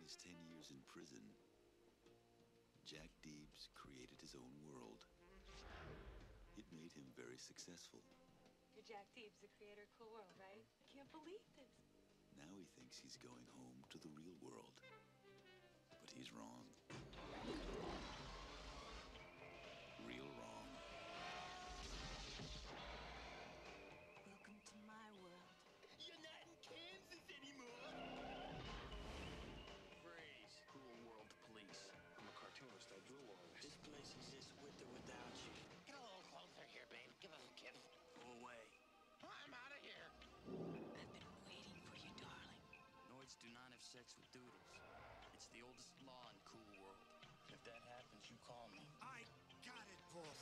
his 10 years in prison, Jack Deebs created his own world. It made him very successful. You're Jack Deebs, the creator of Cool World, right? I can't believe this. Now he thinks he's going home to the real world. But he's wrong. Real wrong. Welcome to my world. You're not in Kansas anymore. Freeze. Cool World Police. I'm a cartoonist. I drew all this. This place exists with or without you. Get a little closer here, babe. Give us a kiss. Go away. I'm out of here. I've been waiting for you, darling. Noids do not have sex with doodles. It's the oldest law in Cool World. If that happens, you call me. I got it, boss.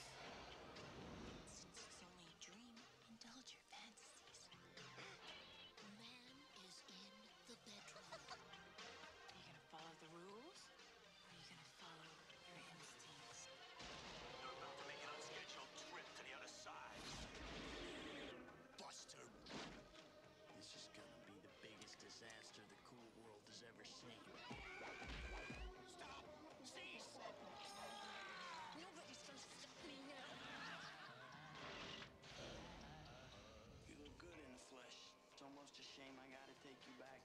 Since it's only a dream, indulge your fantasies. Man is in the bedroom. Are you gonna follow the rules? Or are you gonna follow your instincts? You're about to make an unscheduled trip to the other side. Buster. This is gonna be the biggest disaster the Cool World has ever seen. Stop! Cease! Nobody's gonna stop me now. You look good in the flesh. It's almost a shame I gotta take you back.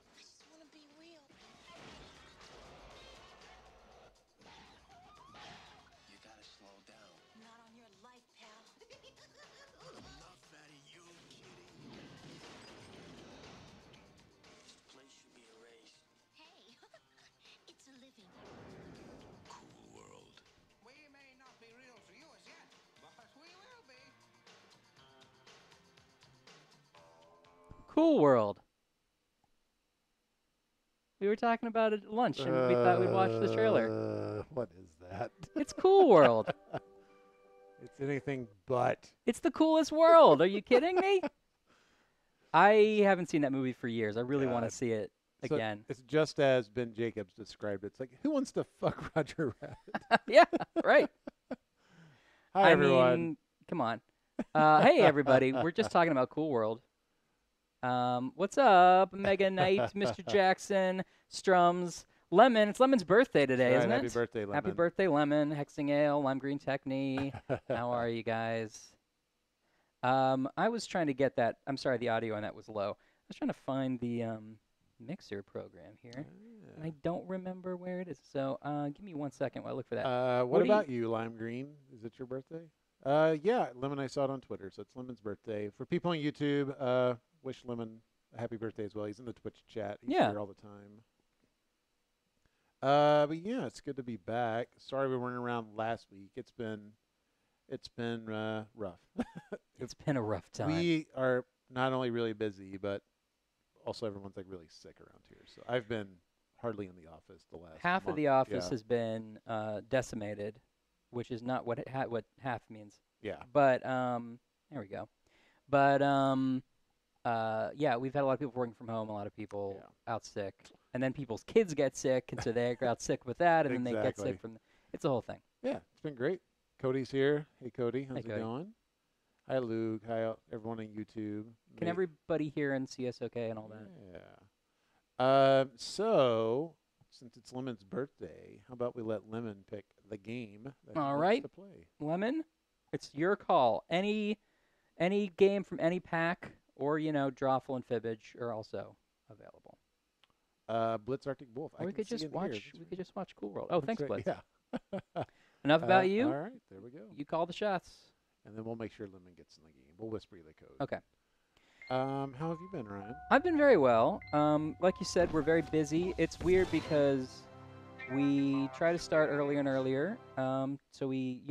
I just wanna be real. You gotta slow down. Not on your life, pal. Enough out of you, kitty. This place should be erased. Hey, it's a living. Cool world. We may not be real for you as yet, but we will be. Cool World. We were talking about it at lunch, and we thought we'd watch the trailer. What is that? It's Cool World. It's anything but. It's the coolest world. Are you kidding me? I haven't seen that movie for years. I really want to God. see it So again. it's just as Ben Jacobs described it. It's like, who wants to fuck Roger Rabbit? Yeah, right. Hi, I everyone. mean, come on. Hey, everybody. We're just talking about Cool World. What's up, Mega Knight, Mr. Jackson, Strums, Lemon? It's Lemon's birthday today, Right, isn't happy it? birthday, Lemon. Happy birthday, Lemon. Hexing Ale, Lime Green Techni. How are you guys? I was trying to get that. I'm sorry, the audio on that was low. I was trying to find the mixer program here. And I don't remember where it is. So give me 1 second while I look for that. What do you- about you, Lime Green? Is it your birthday? Yeah, Lemon, I saw it on Twitter, so it's Lemon's birthday. For people on YouTube, wish Lemon a happy birthday as well. He's in the Twitch chat. He's Yeah. here all the time. But yeah, it's good to be back. Sorry we weren't around last week. It's been rough. It's been a rough time. We are not only really busy, but also everyone's like really sick around here. So I've been hardly in the office the last Half of month. the office Yeah. has been decimated, which is not what what half means. Yeah. But there we go. But yeah, we've had a lot of people working from home, a lot of people out sick, and then people's kids get sick, and so they out sick with that, and then they get Exactly. sick from. It's a whole thing. Yeah, it's been great. Cody's here. Hey, Cody. How's Hey, it Cody. going? Hi, Luke. Hi, everyone on YouTube. Can everybody hear and see us okay and all that? Yeah. So, since it's Lemon's birthday, how about we let Lemon pick the game that he All wants right. to play? Lemon, it's your call. Any game from any pack, or Drawful and Fibbage are also available. Blitz Arctic Wolf. Or we could just watch. We could just watch Cool World. Oh, thanks, Blitz. Yeah. Enough about you. All right, there we go. You call the shots. And then we'll make sure Lemon gets in the game. We'll whisper you the code. Okay. How have you been, Ryan? I've been very well. Like you said, we're very busy. It's weird because we try to start earlier and earlier. So we,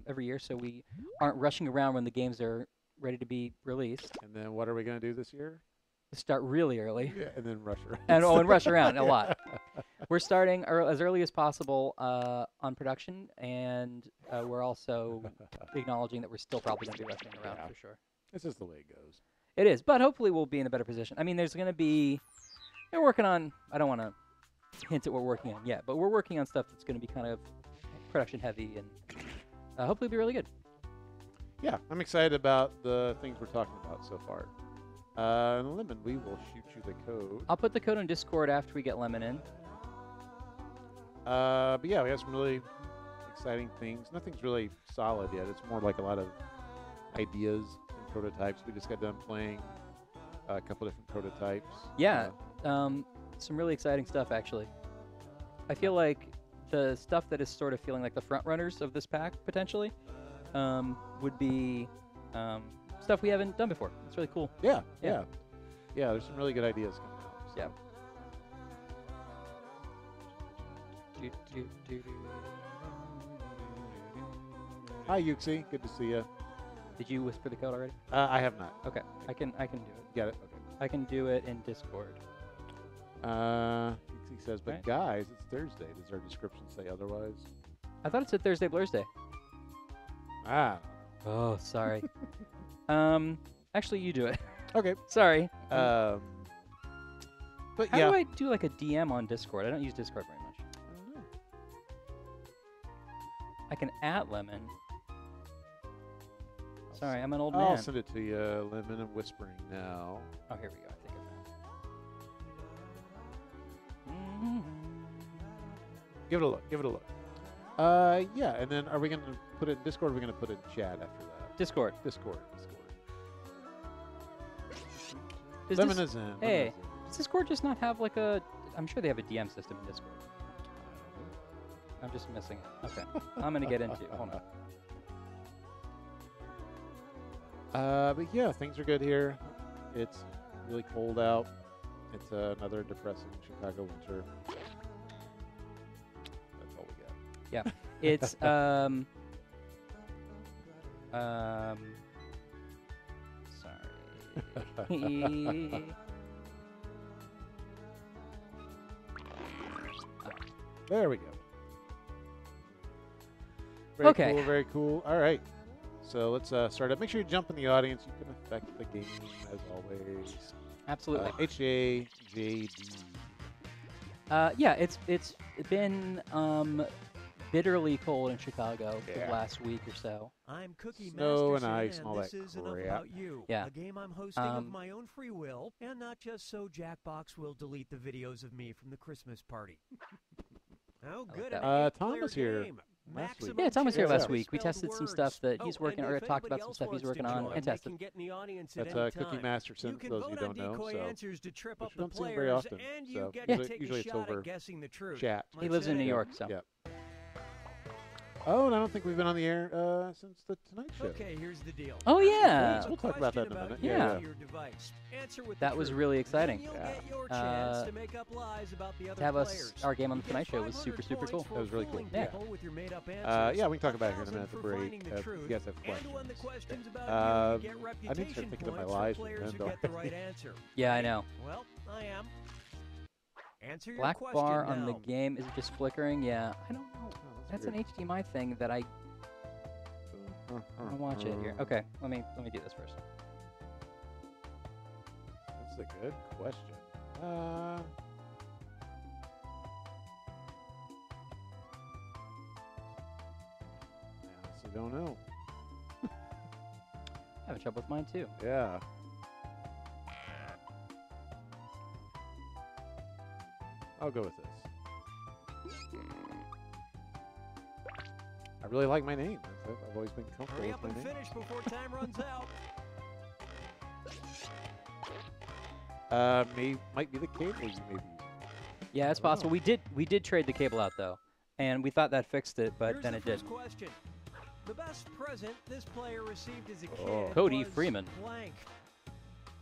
every year, so we aren't rushing around when the games are ready to be released. And then what are we going to do this year? Start really early. Yeah, and then rush around. and rush around a lot. We're starting as early as possible on production, and we're also acknowledging that we're still probably going to be rushing around for sure. It's just the way it goes. It is, but hopefully we'll be in a better position. I mean, there's going to be, we're working on, I don't want to hint at what we're working on yet, but we're working on stuff that's going to be kind of production heavy and hopefully be really good. Yeah, I'm excited about the things we're talking about so far. Lemon, we will shoot you the code. I'll put the code on Discord after we get Lemon in. But yeah, we have some really exciting things. Nothing's really solid yet. It's more like a lot of ideas and prototypes. We just got done playing a couple different prototypes. Yeah, some really exciting stuff, actually. I feel like the stuff that is sort of feeling like the front runners of this pack, potentially, would be stuff we haven't done before. It's really cool. Yeah. There's some really good ideas coming out. So. Yeah. Hi, Yuxi. Good to see you. Did you whisper the code already? I have not. Okay, I can do it. Got it? Okay. I can do it in Discord. Yuxi says, but Right. guys, it's Thursday. Does our description say otherwise? I thought it said Thursday, Blur's Day. Ah. Oh, sorry. Actually, you do it. Okay. Sorry. But How yeah. do I do like a DM on Discord? I don't use Discord very much. I don't know. I can at Lemon. I'll Sorry, s- I'm an old I'll man. send it to you, Lemon and Whispering now. Oh, here we go. I think I found it. Give it a look. Give it a look. Yeah, and then are we going to put it in Discord or are we going to put it in chat after that? Discord. Discord. Does Lemon Dis- is in. Lemon Hey, is in. does Discord just not have like a... I'm sure they have a DM system in Discord. I'm just missing it. Okay. I'm going to get into it. Hold on. But yeah, things are good here. It's really cold out. It's another depressing Chicago winter. That's all we got. Yeah. It's, sorry. There we go. Very Okay. cool, very cool. All right. So let's start up. Make sure you jump in the audience. You can affect the game as always. Absolutely. HAJD. Yeah, it's been bitterly cold in Chicago for Yeah. the last week or so. I'm Cookie Snow Masterson, and ice and all this that is Enough crap. About You, Yeah. a game I'm hosting of Um, my own free will, and not just so Jackbox will delete the videos of me from the Christmas party. Oh, like good. that. an Tom eight-player was here game. last week. Yeah, Tom was here Yeah. last week. We Spelled tested some words. stuff that he's Oh, working and or if talked about anybody some else stuff he's wants to working on join, and they tested. can get in the audience at That's any Cookie time. Masterson, You for can those of vote you who on don't know. decoy So answers to trip up which the don't see him very players, often, and so you get usually- to take usually a it's shot over at guessing the truth. chat. He lives in New York, so. Yep. Oh, and I don't think we've been on the air since the Tonight Show. Okay, here's the deal. Oh, yeah. Here's a We'll talk about that in a question minute. Yeah. you to your device. Answer with That the was truth. really exciting. Then you'll Yeah. get your chance Uh, to make up lies about the other To have us, players. our game on the You Tonight get Show was 500 super cool. points for That was really cool. fooling Yeah. people with your made-up answers, Yeah, we can talk about it here in a 1,000 minute at the for break. finding the If truth, you guys have and when the questions. question's about Um, you, you get I need to start reputation thinking of my points lies for from players who then, get the don't I? right answer. Yeah, I know. Well, I am. Answer your Black question bar on the now. game. Is it just flickering? Yeah. I don't know. That's an weird. HDMI thing that I'm gonna watch it here. Okay, let me do this first. That's a good question. I honestly don't know. Having trouble with mine too. Yeah. I'll go with this. I really like my name. I've always been comfortable Hurry with up my and name. finish before time runs out. Might be the cable you may be using. Yeah, it's I don't possible. know. We did trade the cable out though, and we thought that fixed it, but Here's then the it did. first question. The best present this player received as a kid Oh. Cody was Freeman. blank.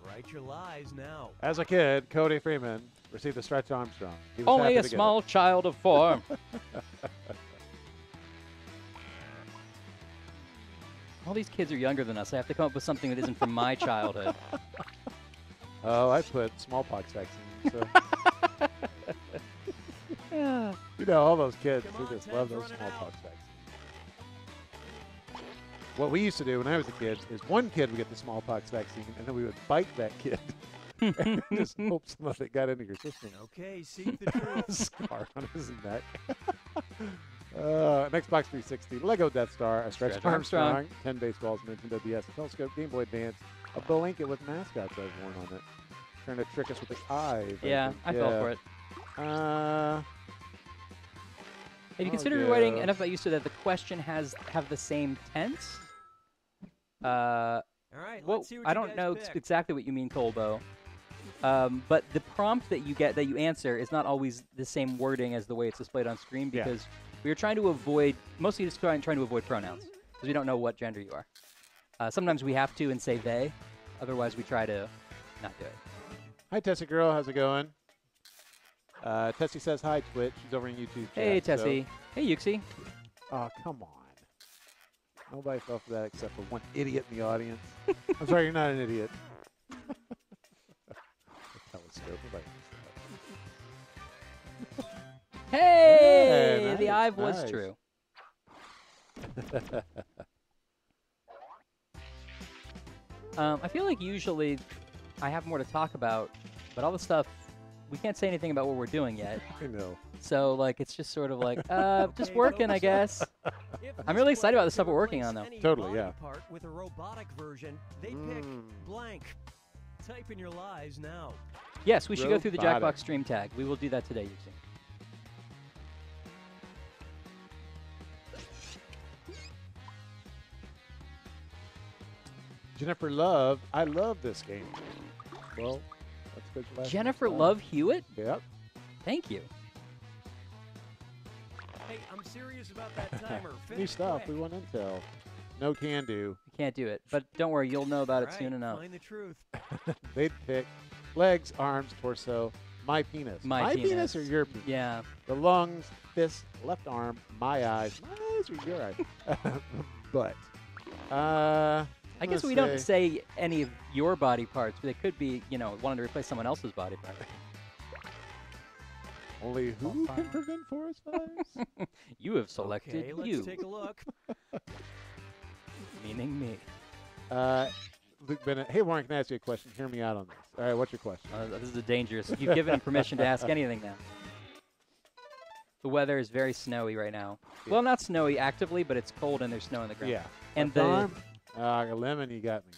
Write your lies now. As a kid, Cody Freeman received a Stretch Armstrong. He was Only happy a to get small it. child of 4. All these kids are younger than us. I have to come up with something that isn't from my childhood. Oh, I put smallpox vaccine. So. Yeah. You know, all those kids Come who on, just love time's those running smallpox vaccines. What we used to do when I was a kid is one kid would get the smallpox vaccine, and then we would bite that kid and just hope some of it got into your system. Okay, seek the truth. Scar on his neck. Next Xbox 360, Lego Death Star, a Stretch Stretch Armstrong, Armstrong. 10 baseballs, Nintendo DS, a telescope, Game Boy Advance, a blanket with mascots I've worn on it. Trying to trick us with its eye. Yeah, I fell for it. I'll Have you considered writing go- enough that you so that the question have the same tense? All right, Well, let's see what I you don't guys know pick. exactly what you mean, Colbo. But the prompt that you get, that you answer, is not always the same wording as the way it's displayed on screen Yeah. because we are trying to avoid, mostly just trying to avoid pronouns because we don't know what gender you are. Sometimes we have to and say they, otherwise we try to not do it. Hi, Tessie Girl. How's it going? Tessie says hi, Twitch. She's over on YouTube. Hey, chat, so- Tessie. Hey, Yuxi. Oh, come on. Nobody fell for that except for one idiot in the audience. I'm sorry, you're not an idiot. The telescope. Nobody knows that. Hey, Hey, the nice, Ive was nice. true. I feel like usually I have more to talk about, but all the stuff, we can't say anything about what we're doing yet. I know. So, like, it's just sort of like, just Okay, working, I folks. guess. If I'm this really excited about player the stuff could we're working replace on, though. any Totally, body yeah. part with a robotic version, they pick blank. Type in your lies now. Yes, we should go through the Robotic. Jackbox stream tag. We will do that today, Yuxi. Jennifer Love. I love this game. Well, that's good. last Jennifer time. Love Hewitt? Yep. Thank you. Hey, I'm serious about that timer. New Finish stuff. quick. We want intel. No can do. We can't do it. But don't worry, you'll know about it All soon right, enough. Find the truth. They'd pick legs, arms, torso, my penis. My penis or your penis? Yeah. The lungs, fist, left arm, my eyes or your eyes. Butt. I guess we don't say any of your body parts, but it could be, wanting to replace someone else's body part. Only who can prevent forest fires? You have selected Okay, let's you, take a look. meaning me. Luke Bennett. Hey, Warren, can I ask you a question? Hear me out on this. All right, what's your question? This is a dangerous. You've given him permission to ask anything now. The weather is very snowy right now. Yeah. Well, not snowy actively, but it's cold and there's snow on the ground. Yeah. And Left arm? Lemon, you got me.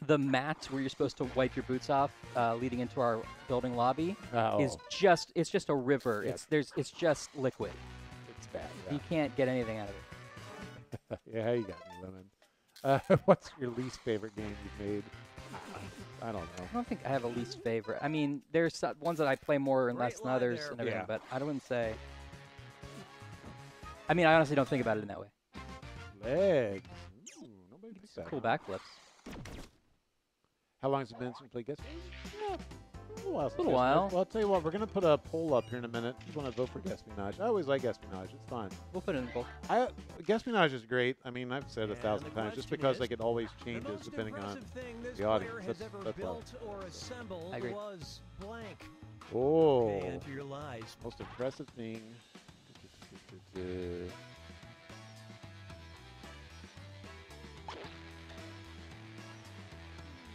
the mat where you're supposed to wipe your boots off, leading into our building lobby, is Oh, just a river. Yeah. It's just liquid. it's bad. You can't get anything out of it. Yeah, you got me, Lemon. What's your least favorite game you've made? I don't know. I don't think I have a least favorite. I mean, there's ones that I play more and Great less than line others there. and everything, Yeah. but I wouldn't say. I mean, I honestly don't think about it in that way. Legs. Ooh, nobody picked that. Cool one. backflips. How long has it been since we played Guess? Yeah, a little while. since Little Guess while. Minaj. Well, I'll tell you what. We're gonna put a poll up here in a minute. If you want to vote for Guess Minaj, I always like Guess Minaj. It's fun. We'll put it in the book. Guess Minaj is great. I mean, I've said it a And thousand the times, just question because is, like it always The changes most depending on. impressive thing this the audience. player has That's- ever that's why. built or assembled I agree. was blank. Oh, Okay, enter your lies. most impressive thing.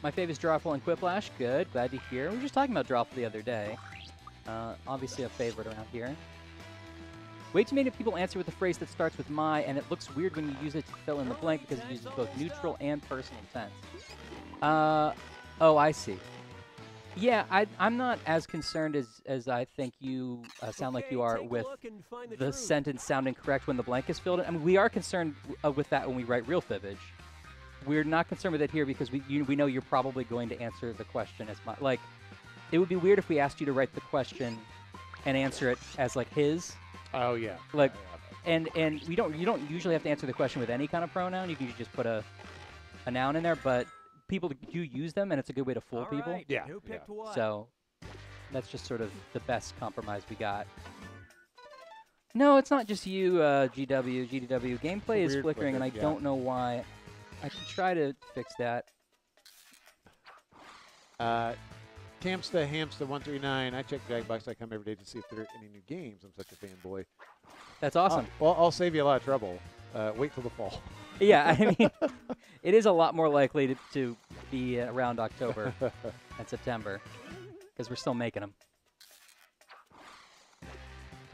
My favorite is Drawful and Quiplash. Good. Glad to hear. We were just talking about Drawful the other day. Obviously a favorite around here. Way too many people answer with a phrase that starts with my, and it looks weird when you use it to fill in the blank because it uses both neutral and personal tense. Oh, I see. Yeah, I'm not as concerned as I think you sound like you are take a with look and find the the truth. sentence sounding correct when the blank is filled in. I mean, we are concerned with that when we write real fibbage. We're not concerned with it here because we know you're probably going to answer the question as my, like. It would be weird if we asked you to write the question and answer it as like his. Oh yeah. Like, Yeah, and you don't usually have to answer the question with any kind of pronoun. You can just put a noun in there, but people do use them, and it's a good way to fool All people. right, Yeah, Who picked yeah. what? So that's just sort of the best compromise we got. No, it's not just you, GDW. Gameplay is weird flickering, and I flicker, yeah. don't know why. I can try to fix that. Tamsta Hamsta 139. I check Jackbox.com every day to see if there are any new games. I'm such a fanboy. That's awesome. Well, I'll save you a lot of trouble. Wait till the fall. Yeah, I mean, it is a lot more likely to be around October and September because we're still making them.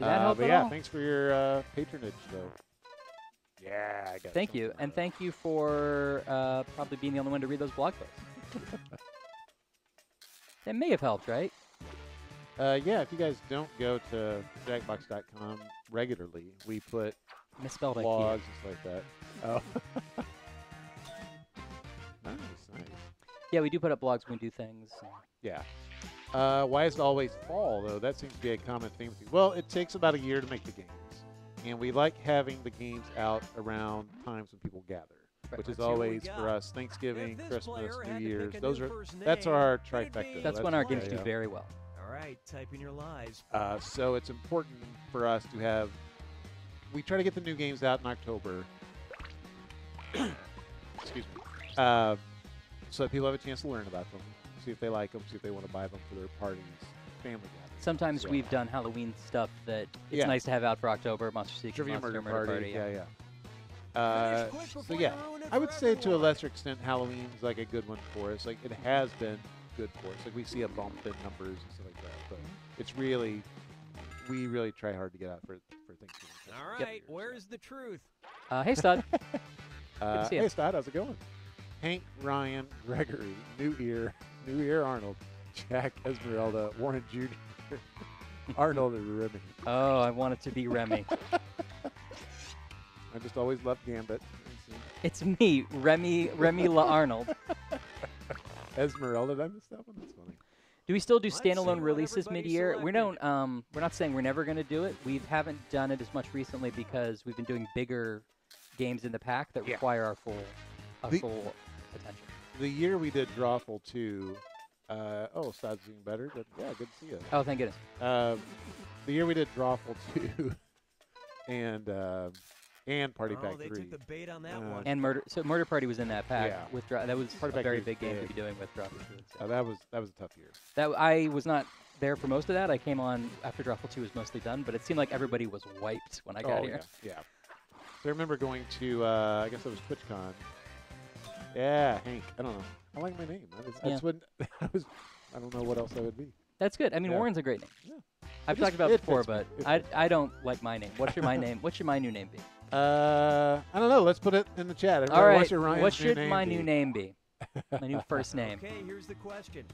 Did that help But at yeah, all? thanks for your patronage, though. Yeah, I got Thank you, something and out thank you for probably being the only one to read those blog posts. That may have helped, right? yeah, if you guys don't go to jackbox.com regularly, we put Misspelled IKEA. blogs and stuff like that. Oh. Nice. Yeah, we do put up blogs when we do things. Yeah. Why is it always fall, though? That seems to be a common theme. Well, it takes about a year to make the games. And we like having the games out around times when people gather, which is Let's see what we always for got. us Thanksgiving, If this Christmas, player New had to Year's. pick a Those new are first that's name, our who'd it trifecta. be? That's when our yeah, games do yeah. very well. All right, type in your lies. So it's important for us to have. We try to get the new games out in October. Excuse me. So that people have a chance to learn about them, see if they like them, see if they want to buy them for their parties, family gatherings. Sometimes Yeah. we've done Halloween stuff that it's Yeah. nice to have out for October. Monster Seek, Trivia Monster Murder Party. yeah. Yeah. Finish quick So before yeah, you ruin it I would for say to a everyone. lesser extent, Halloween's like a good one for us. Like it has been good for us. Like we see a bump in numbers and stuff like that, but it's really, we really try hard to get out for Thanksgiving. All Yep. right, where's the truth? Hey, Stud. to see Hey, you. Stott, how's it going? Hank, Ryan, Gregory, New Ear Arnold, Jack, Esmeralda, Warren Jr., Arnold, and Remy. Oh, I want it to be Remy. I just always loved Gambit. It's me, Remy La Arnold. Esmeralda, did I miss that one? That's funny. Do we still do Let's see standalone what releases everybody mid-year? We selected. don't. We're not saying we're never going to do it. We haven't done it as much recently because we've been doing bigger games in the pack that Yeah. require our full The- full attention. The year we did Drawful 2, Stott's doing better, but yeah, good to see you. Oh, thank goodness. The year we did Drawful 2 and Party Oh, Pack they 3. took the bait on that Uh, one. And Murder Party was in that pack. Yeah. With that was Party a Pack very 3 is big game to big. be doing with Drawful 2. So. That was a tough year. That I was not there for most of that. I came on after Drawful 2 was mostly done, but it seemed like everybody was wiped when I got here. Yeah. So I remember going to, I guess it was TwitchCon. Yeah, Hank. I don't know. I like my name. I just wouldn't. I don't know what else I would be. That's good. I mean, Yeah. Warren's a great name. Yeah. I've It talked just- about it it before, fits me. but It I, fits I don't like my name. What's your my name? What should my new name be? I don't know. Let's put it in the chat. All right. What's your Ryan's What should new name my be? new name be? My new first name. Okay, here's the question.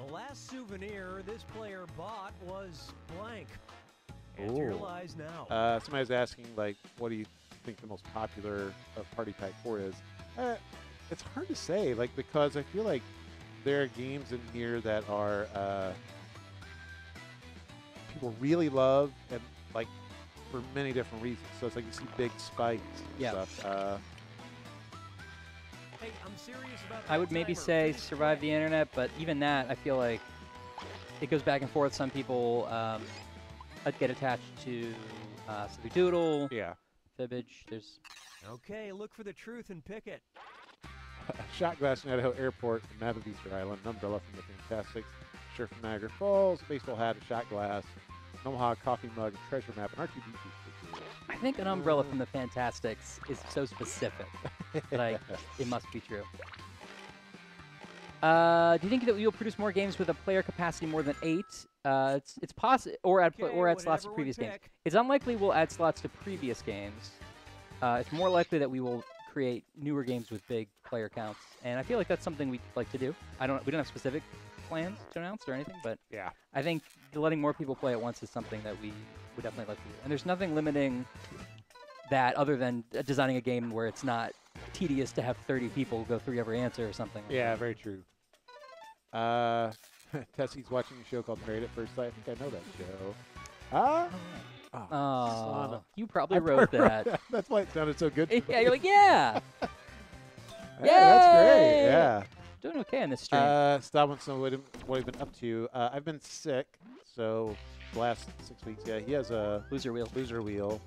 The last souvenir this player bought was blank. Answer your Ooh. lies now. Somebody's asking, like, what do you think the most popular of Party Pack 4 is? It's hard to say, like, because I feel like there are games in here that are people really love and, like, for many different reasons. So it's like you see big spikes and Yeah. stuff. Hey, I'm serious about I that would maybe timer. say Finish Survive quick. the Internet, but even that, I feel like it goes back and forth. Some people get attached to Silly Doodle, Yeah. Fibbage. There's Okay, look for the truth and pick it. Shot Glass from Idaho Airport, a map of Easter Island, an umbrella from the Fantastics, shirt from Niagara Falls, baseball hat, a shot glass, an Omaha coffee mug, a treasure map, an R2D2 sticker. I think an umbrella from the Fantastics is so specific that it must be true. Do you think that you'll produce more games with a player capacity more than 8? It's possible, or add Okay, slots to whatever previous one games. pick. It's unlikely we'll add slots to previous games. It's more likely that we will create newer games with big player counts, and I feel like that's something we'd like to do. We don't have specific plans to announce or anything, but Yeah. I think letting more people play at once is something that we would definitely like to do. And there's nothing limiting that other than designing a game where it's not tedious to have 30 people go through every answer or something. like Yeah, that. very true. Tessie's watching a show called Married at First Sight. I think I know that show. Oh, you probably I wrote that. That's why it sounded so good. to Yeah, me. you're like, yeah. Hey, that's great. Yay! Yeah. Doing okay on this stream. Stop wants to know what I've been up to. I've been sick, so the last 6 weeks. Yeah, he has a Loser wheel. loser wheel.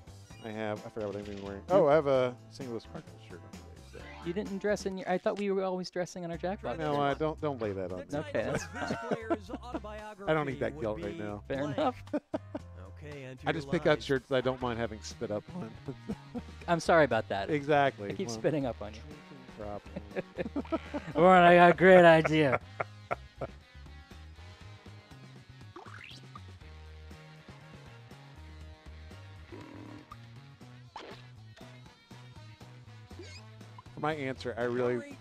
I forgot what I've been wearing. Oh, I have a St. Louis Cardinals shirt on today. So. You didn't dress in your. I thought we were always dressing in our Jackbox. No, I don't lay that on The me. Okay, title that's of this player's autobiography I don't need that would guilt right be now. Fair blank. enough. Okay, enter I your just pick out lies. shirts that I don't mind having spit up on. I'm sorry about that. Exactly. I keep Well, spitting up on you. problem. Warren, I got a great idea. my answer, I really,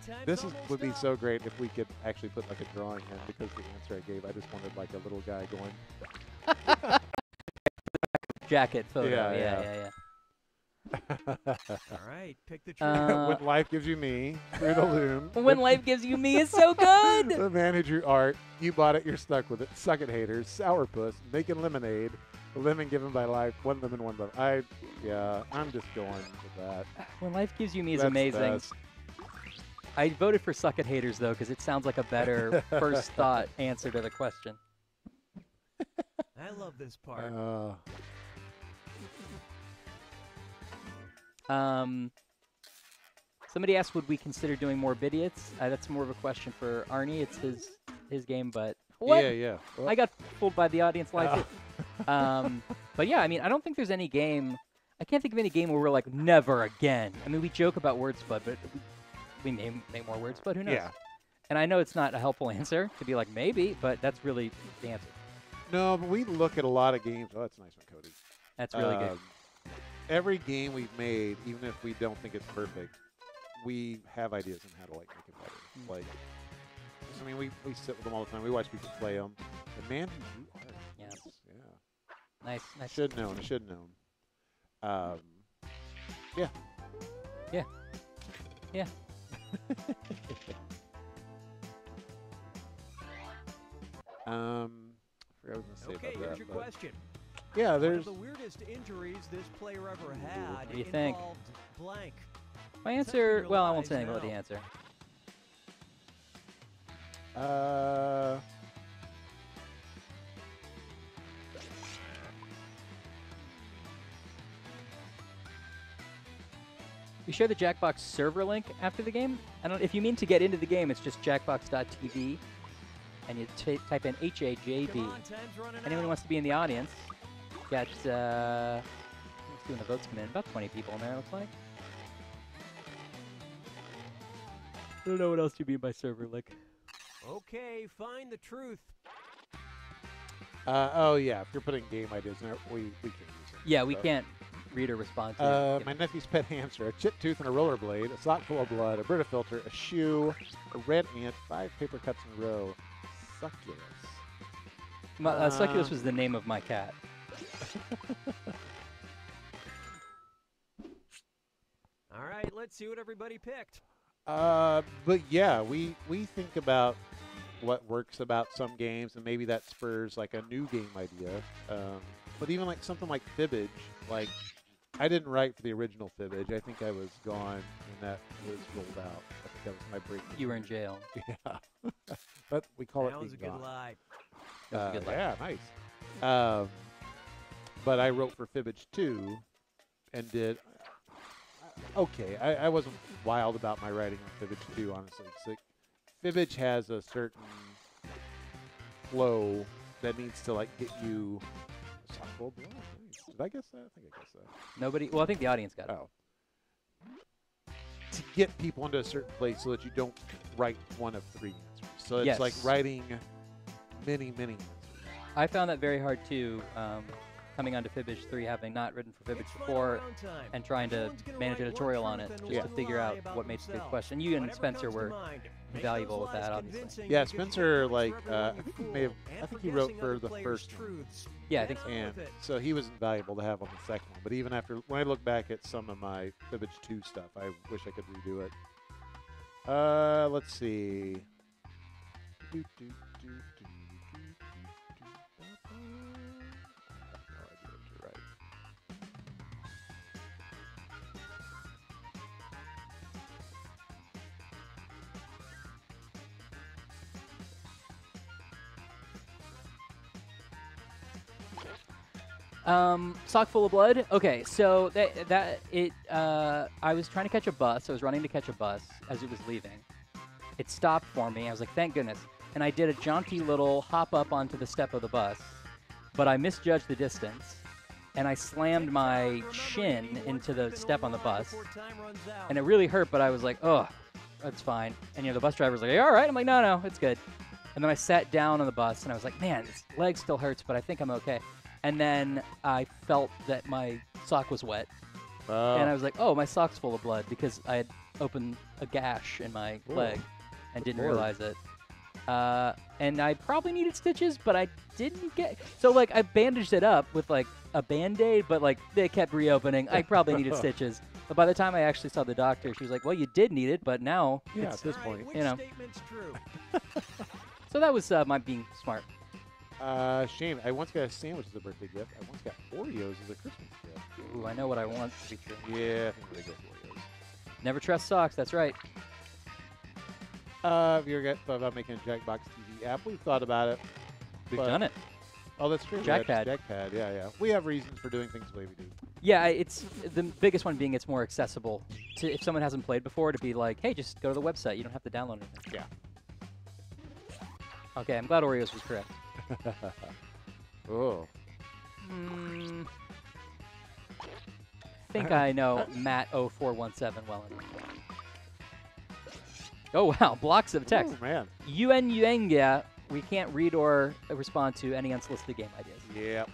would be so great if we could actually put like a drawing in, because the answer I gave, I just wanted like a little guy going. Jacket photo. Yeah. All right, pick the truth. When life gives you me, through the loom. When life gives you me is so good. The man who drew art, you bought it, you're stuck with it. Suck it, haters. Sourpuss, making lemonade. The lemon given by life, one lemon, one love. I'm just going with that. When life gives you me is That's amazing. best. I voted for Suck It Haters, though, because it sounds like a better first thought answer to the question. I love this part. Somebody asked, would we consider doing more Vidiots? That's more of a question for Arnie. It's his game, but what? Yeah. Well, I got fooled by the audience live. But yeah, I mean, I don't think there's any game. I can't think of any game where we're like, never again. I mean, we joke about word spud, but we name more word spud. Who knows? Yeah. And I know it's not a helpful answer to be like maybe, but that's really the answer. No, but we look at a lot of games. Oh, that's a nice one, Cody. That's really good. Every game we've made, even if we don't think it's perfect, we have ideas on how to like make it better. Like, I mean, we sit with them all the time. We watch people play them. And man, who drew art? Yeah. Yeah. Nice. I should have known. Yeah. I forgot what I was going to say Okay, about here's that. your but- question. Yeah, One there's. of the weirdest injuries this player ever had What do you think? involved blank. My answer, your well, I won't lies say anything about now. the answer. We share the Jackbox server link after the game. I don't. If you mean to get into the game, it's just jackbox.tv, and you type in HAJB. Come on, time's running Anyone who out. wants to be in the audience, got. Let's see when the votes come in. About 20 people in there, it looks like. I don't know what else you mean by server link. Okay, find the truth. Oh yeah, if you're putting game ideas in there, we can't use it. Yeah, we So. can't read or respond to it. My nephew's pet hamster, a chip tooth and a rollerblade, a sock full of blood, a Brita filter, a shoe, a red ant, 5 paper cuts in a row. Succulus. Succulus was the name of my cat. All right, let's see what everybody picked. But yeah, we think about what works about some games, and maybe that spurs like a new game idea. But even like something like Fibbage, like I didn't write for the original Fibbage. I think I was gone when that was rolled out. I think that was my break. You were in jail. Yeah. But we call That it was a being good gone. lie. That was a good lie. Yeah, nice. But I wrote for Fibbage 2 and did okay. I wasn't wild about my writing on Fibbage 2, honestly. 'Cause, like, Fibbage has a certain flow that needs to like get you. Softball blood. Nice. Did I guess that? I think I guessed that. Nobody. Well, I think the audience got it. Oh. To get people into a certain place so that you don't write one of 3 answers. So it's like Yes. writing many answers. I found that very hard too. Coming onto Fibbage 3, having not written for Fibbage It's right before, around time. and trying to Everyone's gonna manage a write one tutorial on truth it and just one to figure lie out about what makes a good themselves. question. You and Whatever Spencer comes to were mind. Make invaluable those with that, lies obviously. convincing Yeah, because you Spencer, can't like, wait for everyone I you think he fool. may have- And I think for he wrote guessing for other the players' first one. truths. Yeah, I Get think so. on And with it. so he was invaluable to have on the second one. But even after, when I look back at some of my Fibbage 2 stuff, I wish I could redo it. Let's see. I have no idea what to write. Sock full of blood. Okay, so I was trying to catch a bus. I was running to catch a bus as it was leaving. It stopped for me. I was like, thank goodness. And I did a jaunty little hop up onto the step of the bus, but I misjudged the distance, and I slammed my shin into the step on the bus, and it really hurt. But I was like, oh, that's fine. And the bus driver was like, are you all right? I'm like, no, it's good. And then I sat down on the bus, and I was like, man, this leg still hurts, but I think I'm okay. And then I felt that my sock was wet. And I was like, oh, my sock's full of blood because I had open a gash in my Ooh. leg and didn't Lord. realize it. And I probably needed stitches, but I didn't get. So like I bandaged it up with like a Band-Aid, but like they kept reopening. I probably needed stitches. But by the time I actually saw the doctor, she was like, "Well, you did need it, but now Yeah, it's at this All right, point. which you know. statement's true? So that was my being smart. Shane, I once got a sandwich as a birthday gift. I once got Oreos as a Christmas gift. Ooh, I know what I want to be true. Yeah, I think I'm gonna go with Oreos. Never trust socks. That's right. Have you ever thought about making a Jackbox TV app? We've thought about it. We've but- done it. Oh, that's true. Jackpad. Jackpad, yeah. We have reasons for doing things the way we do. Yeah, it's the biggest one being it's more accessible to if someone hasn't played before to be like, hey, just go to the website. You don't have to download anything. Yeah. Okay, I'm glad Oreos was correct. Oh. Think I know Matt0417 well enough. Oh wow, blocks of text. Oh, man. Yuenga, we can't read or respond to any unsolicited game ideas. Yep.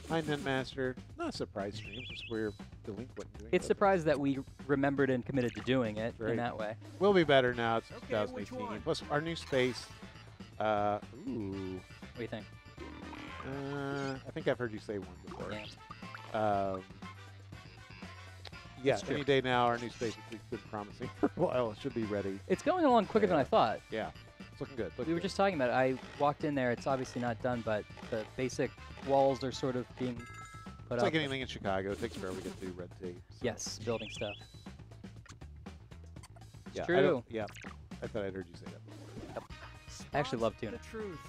Hi, Master. Not a surprise stream, just we're delinquent in doing It's it. surprised that we remembered and committed to doing it Right. in that way. We'll be better now. It's Okay, which 2018. one? Plus, our new space. Ooh. What do you think? I think I've heard you say one before. Yeah. Yeah, That's true. any day now, our new space, which we've been promising for a while, should be ready. It's going along quicker than Yeah. I thought. Yeah, it's looking good. We were just talking about it. I walked in there. It's obviously not done, but the basic walls are sort of being put It's up. like anything in Chicago. It takes forever to get through red tape. so- Yes, building stuff. Yeah, true. I thought I'd heard you say that before. I actually love tuna. The truth.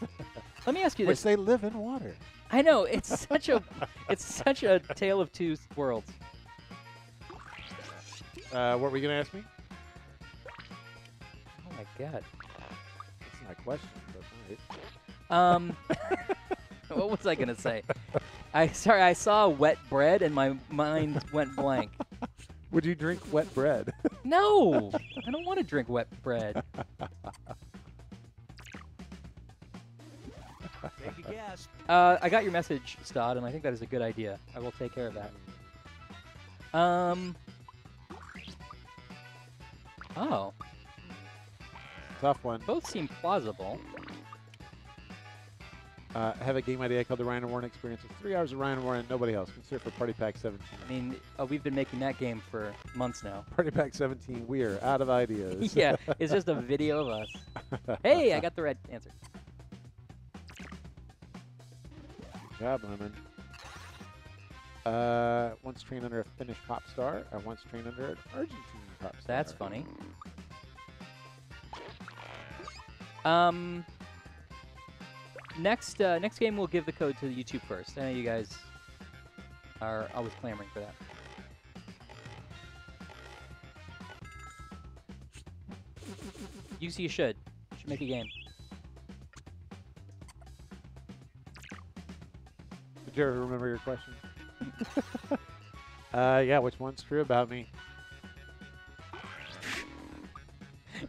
Let me ask you Which this. they live in water. I know it's such a tale of two worlds. What were you going to ask me? Oh my god. That's my question, but all right. What was I gonna say? I saw wet bread and my mind went blank. Would you drink wet bread? No, I don't want to drink wet bread. Take a guess. I got your message, Stod, and I think that is a good idea. I will take care of that. Oh, Tough one. both seem plausible. I have a game idea called the Ryan and Warren Experience. It's 3 hours of Ryan and Warren and nobody else. Consider for Party Pack 17. I mean, we've been making that game for months now. Party Pack 17, we are out of ideas. Yeah, it's just a video of us. Hey, I got the right answer. Good job, Lemon. Once trained under a Finnish pop star. I once trained under an Argentine pop star. That's funny. Next game we'll give the code to the YouTube first. I know you guys are always clamoring for that. You should. You should make a game. Did you ever remember your question? Yeah, which one's true about me?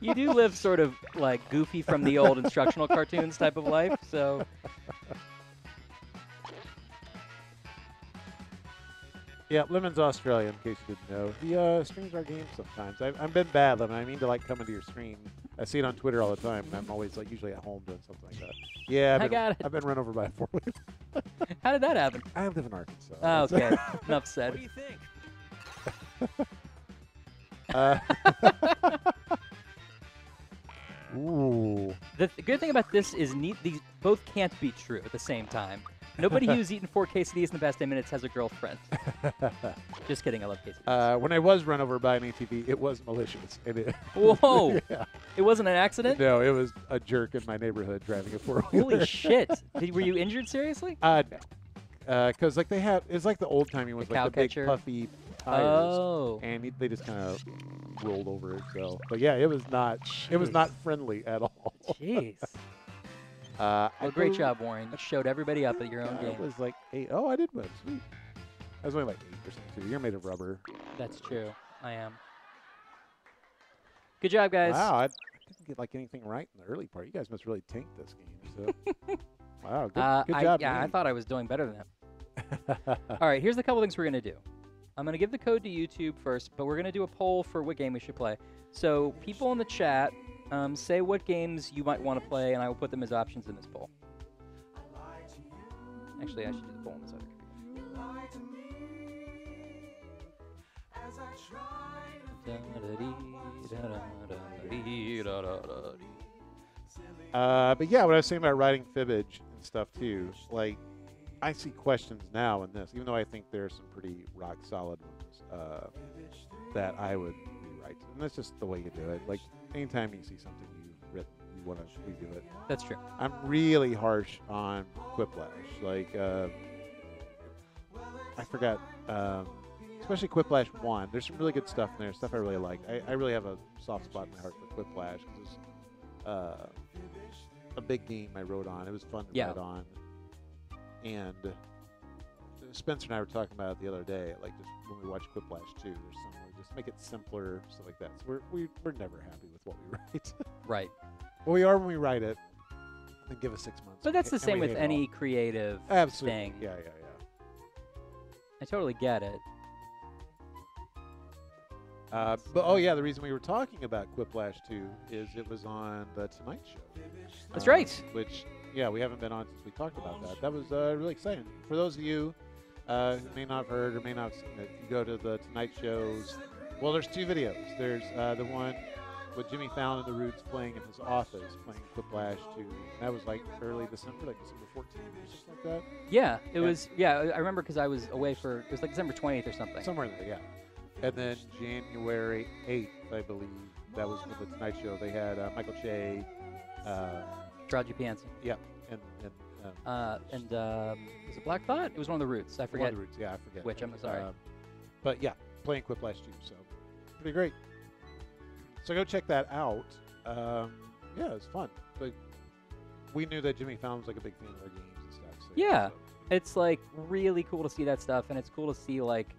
You do live sort of like Goofy from the old instructional cartoons type of life, so Yeah, Lemon's Australian, in case you didn't know. He streams our games sometimes. I've been bad, Lemon. I mean to like come into your stream. I see it on Twitter all the time, and I'm always like usually at home doing something like that. Yeah, I got it. I've been run over by a four-wheeler. How did that happen? I live in Arkansas. Oh, okay. Enough What said. do you think? Ooh. The good thing about this is these both can't be true at the same time. Nobody who's eaten 4 quesadillas in the past 10 minutes has a girlfriend. Just kidding. I love quesadillas. When I was run over by an ATV, it was malicious. And it Whoa! Yeah. It wasn't an accident? No, it was a jerk in my neighborhood driving a four-wheeler. Holy shit! Were you injured seriously? No. Because like they have, it's like the old timey ones, The like the big cowcatcher? puffy tires, Oh. and they just kind of rolled over it. So, but yeah, it was not Jeez. friendly at all. Jeez. I Well, great believe- job, Warren. You showed everybody up at your own It game. was like 8. Oh, I did win. Sweet. I was only like 8% too. You're made of rubber. That's true. I am. Good job, guys. Wow, I didn't get like anything right in the early part. You guys must really tank this game. So, wow, good job. I me. thought I was doing better than that. All right, here's a couple things we're going to do. I'm going to give the code to YouTube first, but we're going to do a poll for what game we should play. So people in the chat, say what games you might want to play, and I will put them as options in this poll. Actually, I should do the poll on this other computer. But yeah, what I was saying about writing fibbage and stuff too, like I see questions now in this, even though I think there are some pretty rock solid ones that I would rewrite. And that's just the way you do it. Like anytime you see something you've written, you want to redo it. That's true. I'm really harsh on Quiplash. Like I forgot, especially Quiplash 1. There's some really good stuff in there, stuff I really like. I really have a soft spot in my heart for Quiplash because it's a big game I wrote on. It was fun to write on. And Spencer and I were talking about it the other day, like just when we watched Quiplash 2 or something, just make it simpler, stuff like that. So we're never happy with what we write. Right. Well, we are when we write it, then give us 6 months. But that's the and same we with hate it any all. creative Absolutely. thing. Yeah. I totally get it. But oh yeah, the reason we were talking about Quiplash 2 is it was on the Tonight Show. That's right. Which we haven't been on since we talked about that. That was really exciting. For those of you who may not have heard or may not have seen it, you go to the Tonight Show's. Well, there's 2 videos. There's the one with Jimmy Fallon and the Roots playing in his office, playing Quiplash 2. That was like early December, like December 14th or something like that. Yeah, it was. Yeah, I remember because I was away for. It was like December 20th or something. Somewhere in there, yeah. And then January 8th, I believe, that was with the Tonight Show. They had Michael Che. Raji Pianson. Yeah. And was it Black Thought? It was one of the Roots. I forget. One of the Roots, yeah, I forget. Which, I'm sorry. But yeah, playing Quiplash 2, so pretty great. So go check that out. Yeah, it's fun. But we knew that Jimmy Fallon was like a big fan of our games and stuff. So Yeah, it's like really cool to see that stuff, and it's cool to see like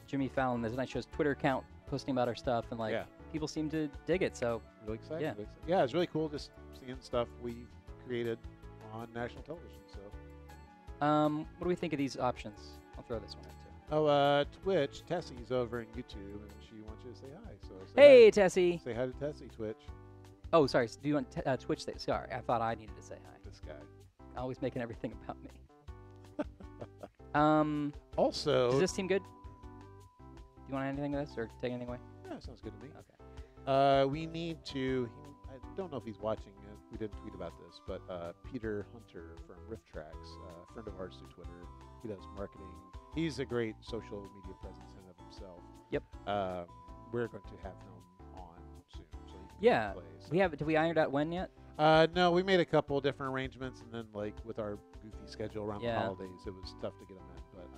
Jimmy Fallon, the Tonight Show's Twitter account, posting about our stuff, and like people seem to dig it. So really excited. Yeah, really excited. Yeah, it's really cool just seeing stuff we've created on national television. So, what do we think of these options? I'll throw this one in too. Oh, Twitch. Tessie's over in YouTube, and she wants you to say hi. So hey, hi. Tessie. Say hi to Tessie, Twitch. Oh, sorry. Do you want Twitch? Sorry, I thought I needed to say hi. This guy. Always making everything about me. Also, does this seem good? Do you want anything to this or take anything away? Yeah, sounds good to me. Okay. We need to. I don't know if he's watching it. We didn't tweet about this, but Peter Hunter from Rift Tracks, a friend of ours through Twitter. He does marketing. He's a great social media presence in and of himself. Yep. We're going to have him on soon, so he can Yeah. play. So. We have. Did we iron out when yet? No, we made a couple different arrangements, and then like with our goofy schedule around the holidays, it was tough to get him in. But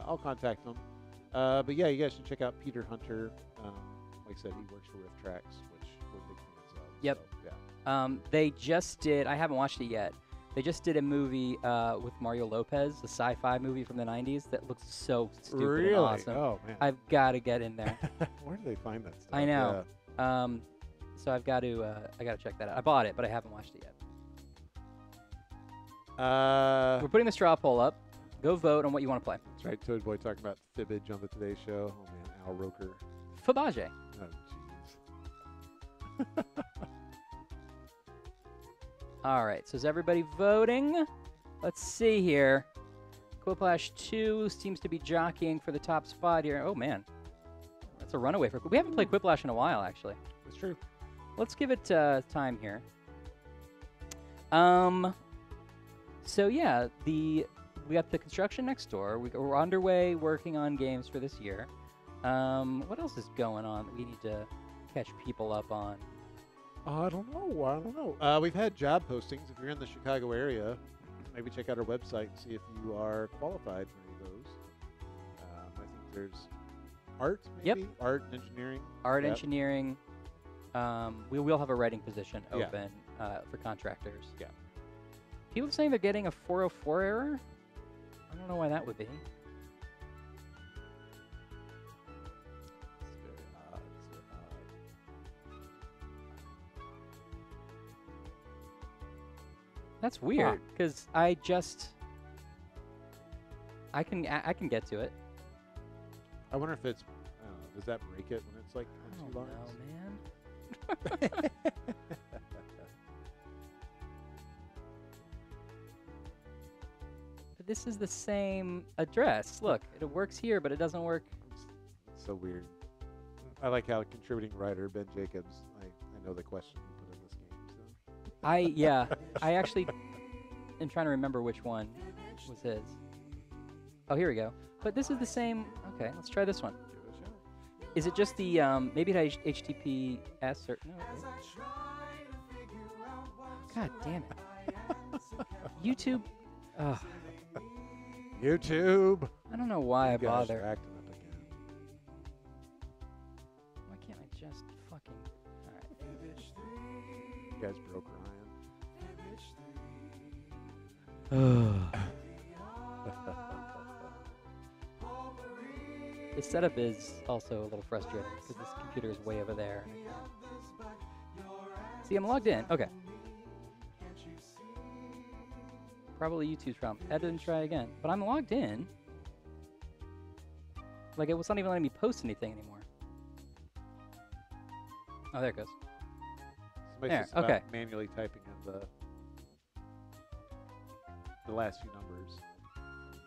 I'll contact him. But yeah, you guys should check out Peter Hunter. Like I said, he works for Rift Tracks, which we're big fans of. Yep. So, yeah. They just did. I haven't watched it yet. They just did a movie with Mario Lopez, a sci-fi movie from the '90s that looks so stupid Really? and awesome. Oh man. I've got to get in there. Where do they find that stuff? I know. So I've got to. I got to check that out. I bought it, but I haven't watched it yet. We're putting the straw poll up. Go vote on what you want to play. That's right. Toad Boy talking about fibbage on the Today Show. Oh man, Al Roker. Fabergé. Oh jeez. All right. So is everybody voting? Let's see here. Quiplash 2 seems to be jockeying for the top spot here. Oh man, that's a runaway for. We haven't played Quiplash in a while, actually. That's true. Let's give it time here. So yeah, we got the construction next door. We're underway working on games for this year. What else is going on that we need to catch people up on? I don't know. We've had job postings. If you're in the Chicago area, maybe check out our website and see if you are qualified for any of those. I think there's art, maybe? Yep. Art and engineering. Art, Yep. engineering. We will have a writing position Yeah. open for contractors. Yeah. People are saying they're getting a 404 error. I don't know why that would be. It's very odd. It's very odd. That's weird because I just. I can get to it. I wonder if it's. I don't know, does that break it when it's like on two Oh lines? no, man. But this is the same address. Look, it works here, but it doesn't work. It's so weird. I like how contributing writer Ben Jacobs. I know the question he put in this game. So. I actually am trying to remember which one was his. Oh, here we go. But this is the same. Okay, let's try this one. Give it a shot. Is it just the maybe it has HTTPS or no? God damn it. YouTube. Ugh. YouTube. I don't know why I You guys bother. are acting up again. Why can't I just fucking? All right. You guys broke Ryan. The setup is also a little frustrating because this computer is way over there. And I can't. See, I'm logged in. Okay. Probably YouTube's problem. Edit and try again. But I'm logged in. Like, it was not even letting me post anything anymore. Oh, there it goes. Somebody There, says about okay. manually typing in the last few numbers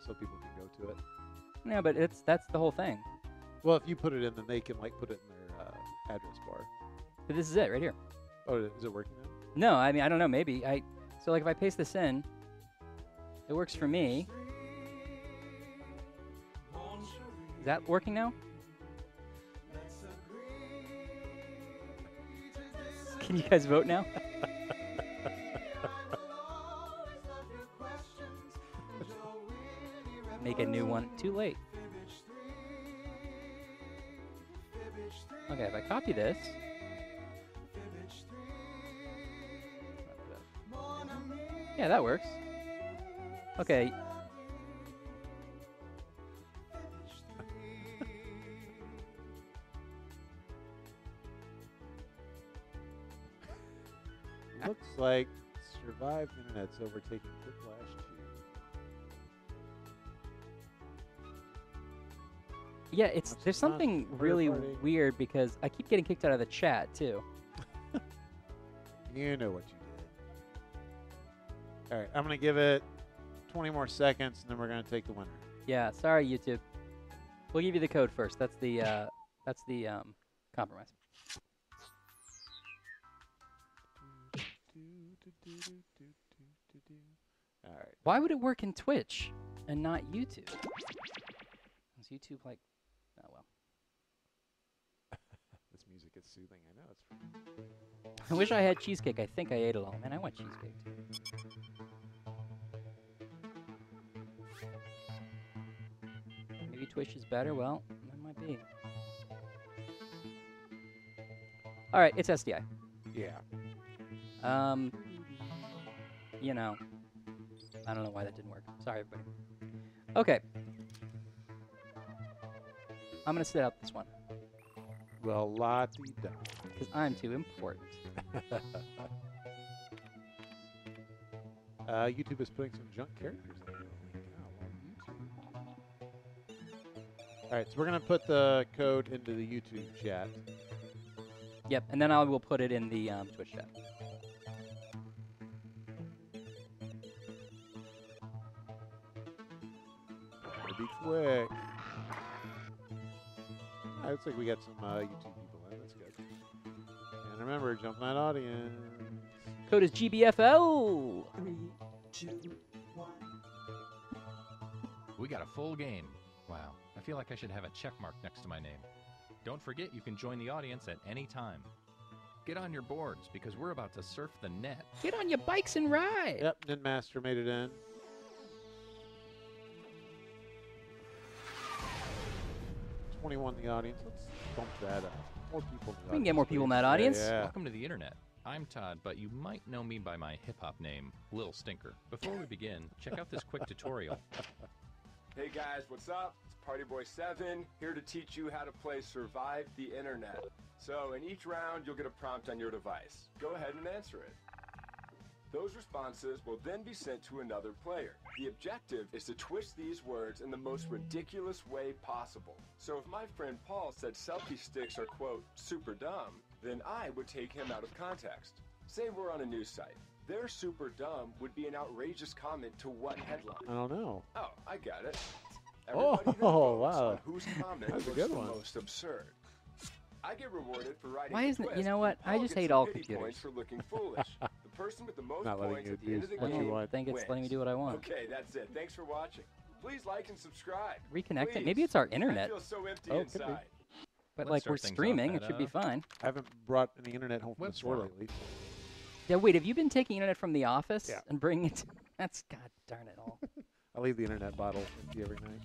so people can go to it. Yeah, but that's the whole thing. Well, if you put it in, then they can like put it in their address bar. But this is it right here. Oh, is it working now? No, I mean, I don't know. Maybe. So, like, if I paste this in, it works for me. Is that working now? Can you guys vote now? Make a new one. Too late. Okay, if I copy this. Yeah, that works. Okay. Looks like survived internet's overtaking Quiplash 2. Yeah, That's there's not something third really party. weird because I keep getting kicked out of the chat too. You know what you did. All right, I'm going to give it 20 more seconds, and then we're going to take the winner. Yeah, sorry YouTube. We'll give you the code first. That's the compromise. All right. Why would it work in Twitch and not YouTube? Is YouTube like? Oh well. This music is soothing. I know it's. I wish I had cheesecake. I think I ate it all. Man, I want cheesecake too. Maybe Twitch is better. Well, that might be. All right, it's SDI. Yeah. You know, I don't know why that didn't work. Sorry, everybody. Okay. I'm going to sit out this one. Well, la-dee-da. Because I'm too important. YouTube is putting some junk characters in there. All right, so we're going to put the code into the YouTube chat. Yep, and then I will put it in the Twitch chat. Gotta be quick. Looks like we got some YouTube people in. That's good. And remember, jump that audience. Code is GBFL. 3, 2, 1. We got a full game. Wow, I feel like I should have a check mark next to my name. Don't forget you can join the audience at any time. Get on your boards because we're about to surf the net. Get on your bikes and ride. Yep, Ninmaster made it in. 21 in the audience. Let's bump that up. More people in the audience. We can get more people in that please. audience. Yeah. Welcome to the internet. I'm Todd, but you might know me by my hip-hop name, Lil Stinker. Before we begin, check out this quick tutorial. Hey guys, what's up? It's Partyboy7 here to teach you how to play Survive the Internet. So in each round, you'll get a prompt on your device. Go ahead and answer it. Those responses will then be sent to another player. The objective is to twist these words in the most ridiculous way possible. So if my friend Paul said selfie sticks are, quote, super dumb, then I would take him out of context. Say we're on a news site. Their super dumb would be an outrageous comment to what headline? I don't know. Oh, I got it. Oh, Everybody then votes wow. on whose comment That's a was good the one. most absurd. I get rewarded for writing Why the isn't it? You twist, know what? and I Paul just gets hate some all pity computers. points for looking foolish. The person with the most Not letting points you at the end of the do what you game want. think it's letting me wins. do what I want. Okay, that's it. Thanks for watching. Please like and subscribe. Reconnect it. Please. Maybe it's our I internet. feel so empty Oh, could be. inside. But Let's like start we're things off streaming, at, it should be fine. I haven't brought any internet home from Web the store forum. lately. Yeah, wait. Have you been taking internet from the office Yeah. and bringing it? That's god darn it all. I leave the internet bottle empty every night.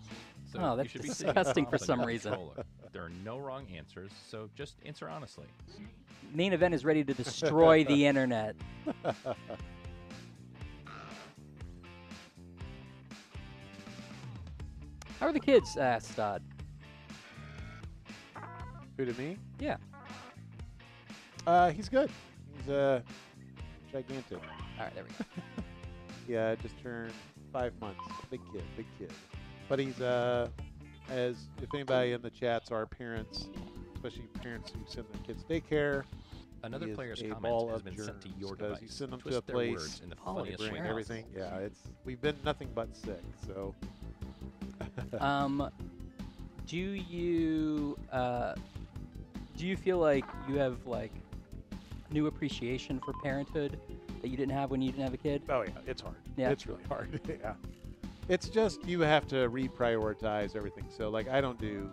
So Oh, you that's should be seeing disgusting prompts for on some your reason. controller. There are no wrong answers, so just answer honestly. Main event is ready to destroy the internet. How are the kids? Asked Dodd. Who, to me? Yeah. He's good. He's gigantic. All right, there we go. Yeah, just turned 5 months. Big kid. But he's as if anybody in the chats are parents, especially parents who send their kids to daycare. Another he is player's a comment ball has of been sent to germs your 'cause device. you send them to Twist a their place, words in the Holy funniest bring way crap. everything. Yeah, we've been nothing but sick. So Do you feel like you have like new appreciation for parenthood that you didn't have when you didn't have a kid? oh yeah, it's hard. Yeah. It's really hard. Yeah. It's just you have to reprioritize everything. So like I don't do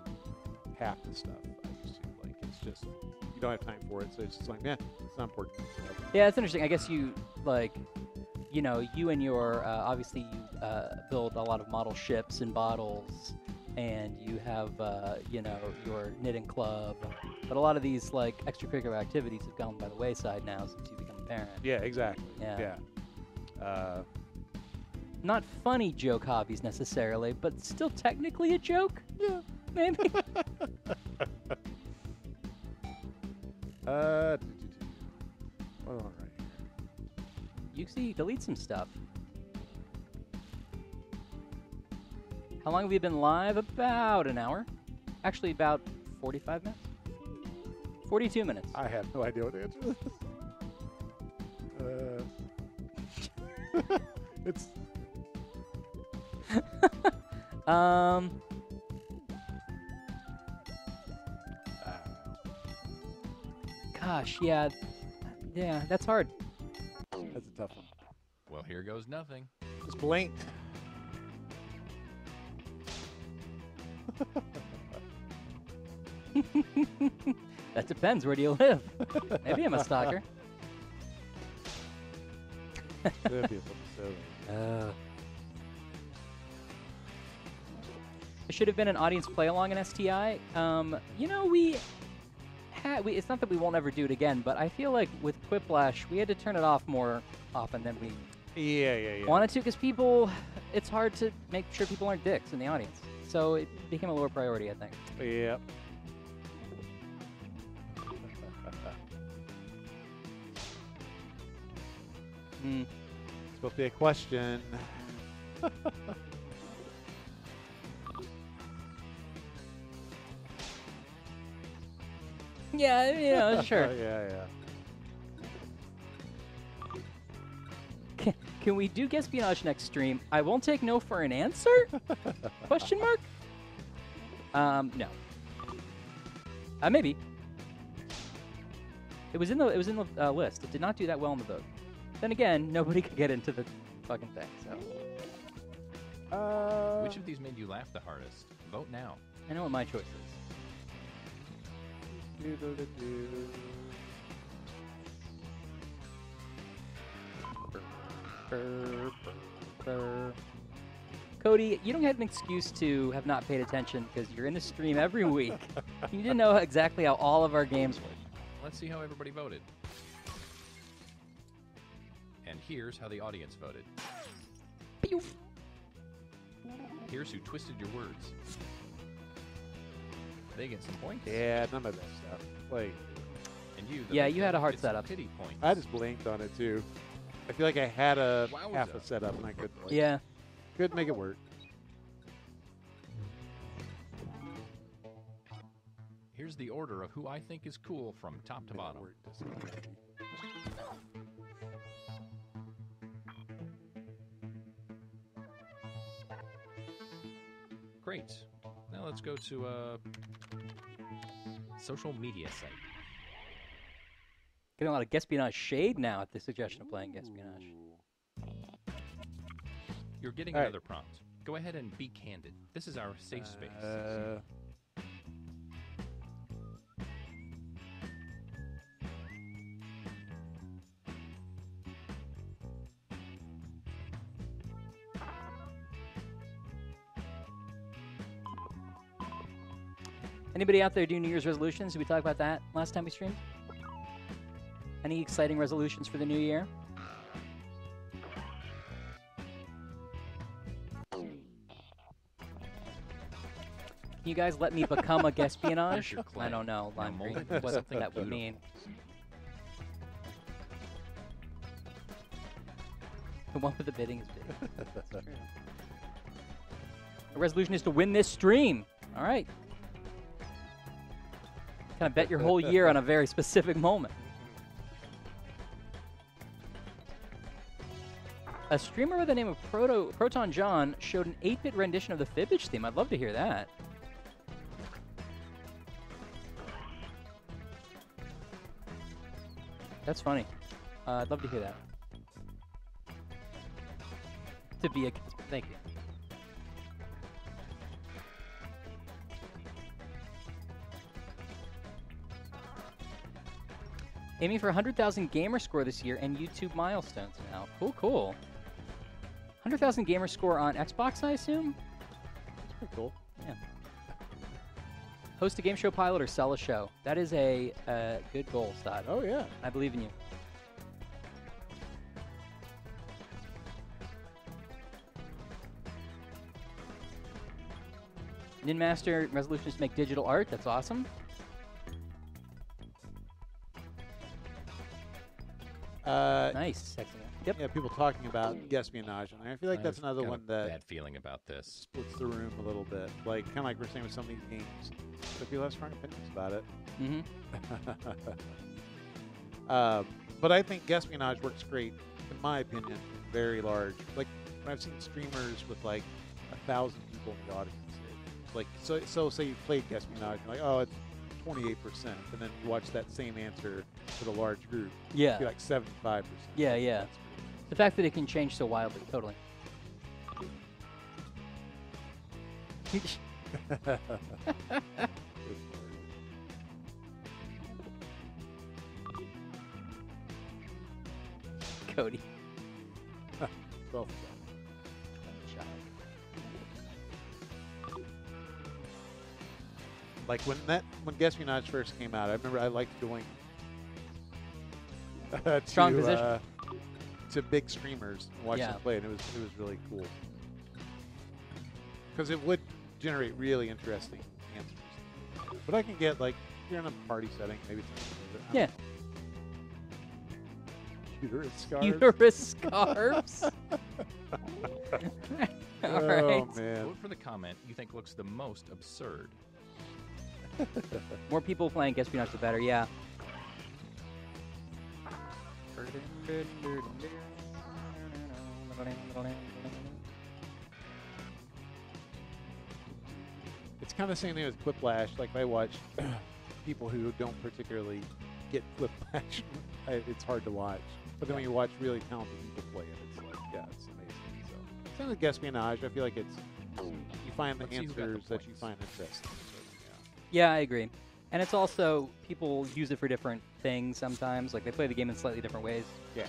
half the stuff I used to. Like it's just you don't have time for it. So it's just like, yeah, it's not important. So, Yeah, it's interesting. I guess you like, you know, you and your obviously you build a lot of model ships and bottles, and you have you know, your knitting club, but a lot of these like extracurricular activities have gone by the wayside now since you become a parent. yeah, exactly. Yeah. Yeah. Not funny joke hobbies necessarily, but still technically a joke. Yeah. Maybe. Hold on right here. You see, delete some stuff. How long have you been live? About an hour. Actually, about 45 minutes. 42 minutes. I have no idea what to answer this. It's Gosh, yeah, that's hard. that's a tough one. Well, here goes nothing. Just blinked. That depends. Where do you live? Maybe I'm a stalker. Could be a little silly. There should have been an audience play along in STI. You know, we it's not that we won't ever do it again, but I feel like with Quiplash, we had to turn it off more often than we Yeah. wanted to, because people, it's hard to make sure people aren't dicks in the audience. So it became a lower priority, I think. Yep. Hmm. It's supposed to be a question. Yeah, you know, sure. Yeah. Can we do Guespionage next stream? I won't take no for an answer? Question mark? No. Maybe. It was in the list. It did not do that well in the vote. Then again, nobody could get into the fucking thing. So Which of these made you laugh the hardest? Vote now. I know what my choice is. Cody, you don't have an excuse to have not paid attention because you're in the stream every week. You didn't know exactly how all of our games work. Let's see how everybody voted. And here's how the audience voted. Pew. Here's who twisted your words. They get some points. Yeah, none of that stuff. Wait. And you, Yeah, you had a hard get some setup. pity points. I just blinked on it too. I feel like I had a Wowza. half a setup and I couldn't. Like, Yeah. couldn't make it work. Here's the order of who I think is cool from top to bottom. Great. Now let's go to a social media site. Getting a lot of Guespionage shade now at the suggestion of playing Guespionage. You're getting All right. another prompt. Go ahead and be candid. This is our safe space. Anybody out there do New Year's resolutions? Did we talk about that last time we streamed? Any exciting resolutions for the new year? Can you guys let me become a Guespionage? Here's your clay. I don't know, Now Lime mold Green, it into what something that would beautiful. mean. The one with the bidding is big. That's true. The resolution is to win this stream. All right. Kind of bet your whole year on a very specific moment. A streamer by the name of Proton John showed an 8-bit rendition of the Fibbage theme. I'd love to hear that. That's funny. I'd love to hear that. To be a... Thank you. Aiming for 100,000 gamer score this year and YouTube milestones now. Cool, cool. 100,000 gamer score on Xbox, I assume? That's pretty cool. Yeah. Host a game show pilot or sell a show. That is a good goal, Stod. Oh, yeah. I believe in you. Ninmaster resolution is to make digital art. That's awesome. Nice. Sexy. Yep. Yeah, people talking about Guespionage, and I feel like that's I've another got one a that bad feeling about this. splits the room a little bit. Like, kind of like we're saying with some of these games. So people have strong opinions about it. Mm-hmm. But I think Guespionage works great, in my opinion, very large. Like, when I've seen streamers with, like, 1,000 people in the audience. Like, so say you played Guespionage, you're like, oh, it's 28%. And then you watch that same answer with a large group. Yeah. It'd be like 75%. Yeah, yeah. The fact that it can change so wildly, totally. Cody. 12%. Like when Guespionage first came out, I remember I liked going Strong position. To big streamers and watch them play, and it was really cool because it would generate really interesting answers. But I can get like if you're in a party setting, maybe it's yeah. Uterus scarves. Uterus scarves. All Oh right. man. Vote for the comment you think looks the most absurd. More people playing Guespionage, the better. Yeah. It's kind of the same thing with Quiplash. Like if I watch people who don't particularly get Quiplash, it's hard to watch. But then when you watch really talented people play it, it's like, yeah, it's amazing. So same with Guespionage. I feel like it's you find the Let's see who got the answers that you points. find interesting. So, Yeah, I agree. And it's also, people use it for different things sometimes. Like, they play the game in slightly different ways. yeah.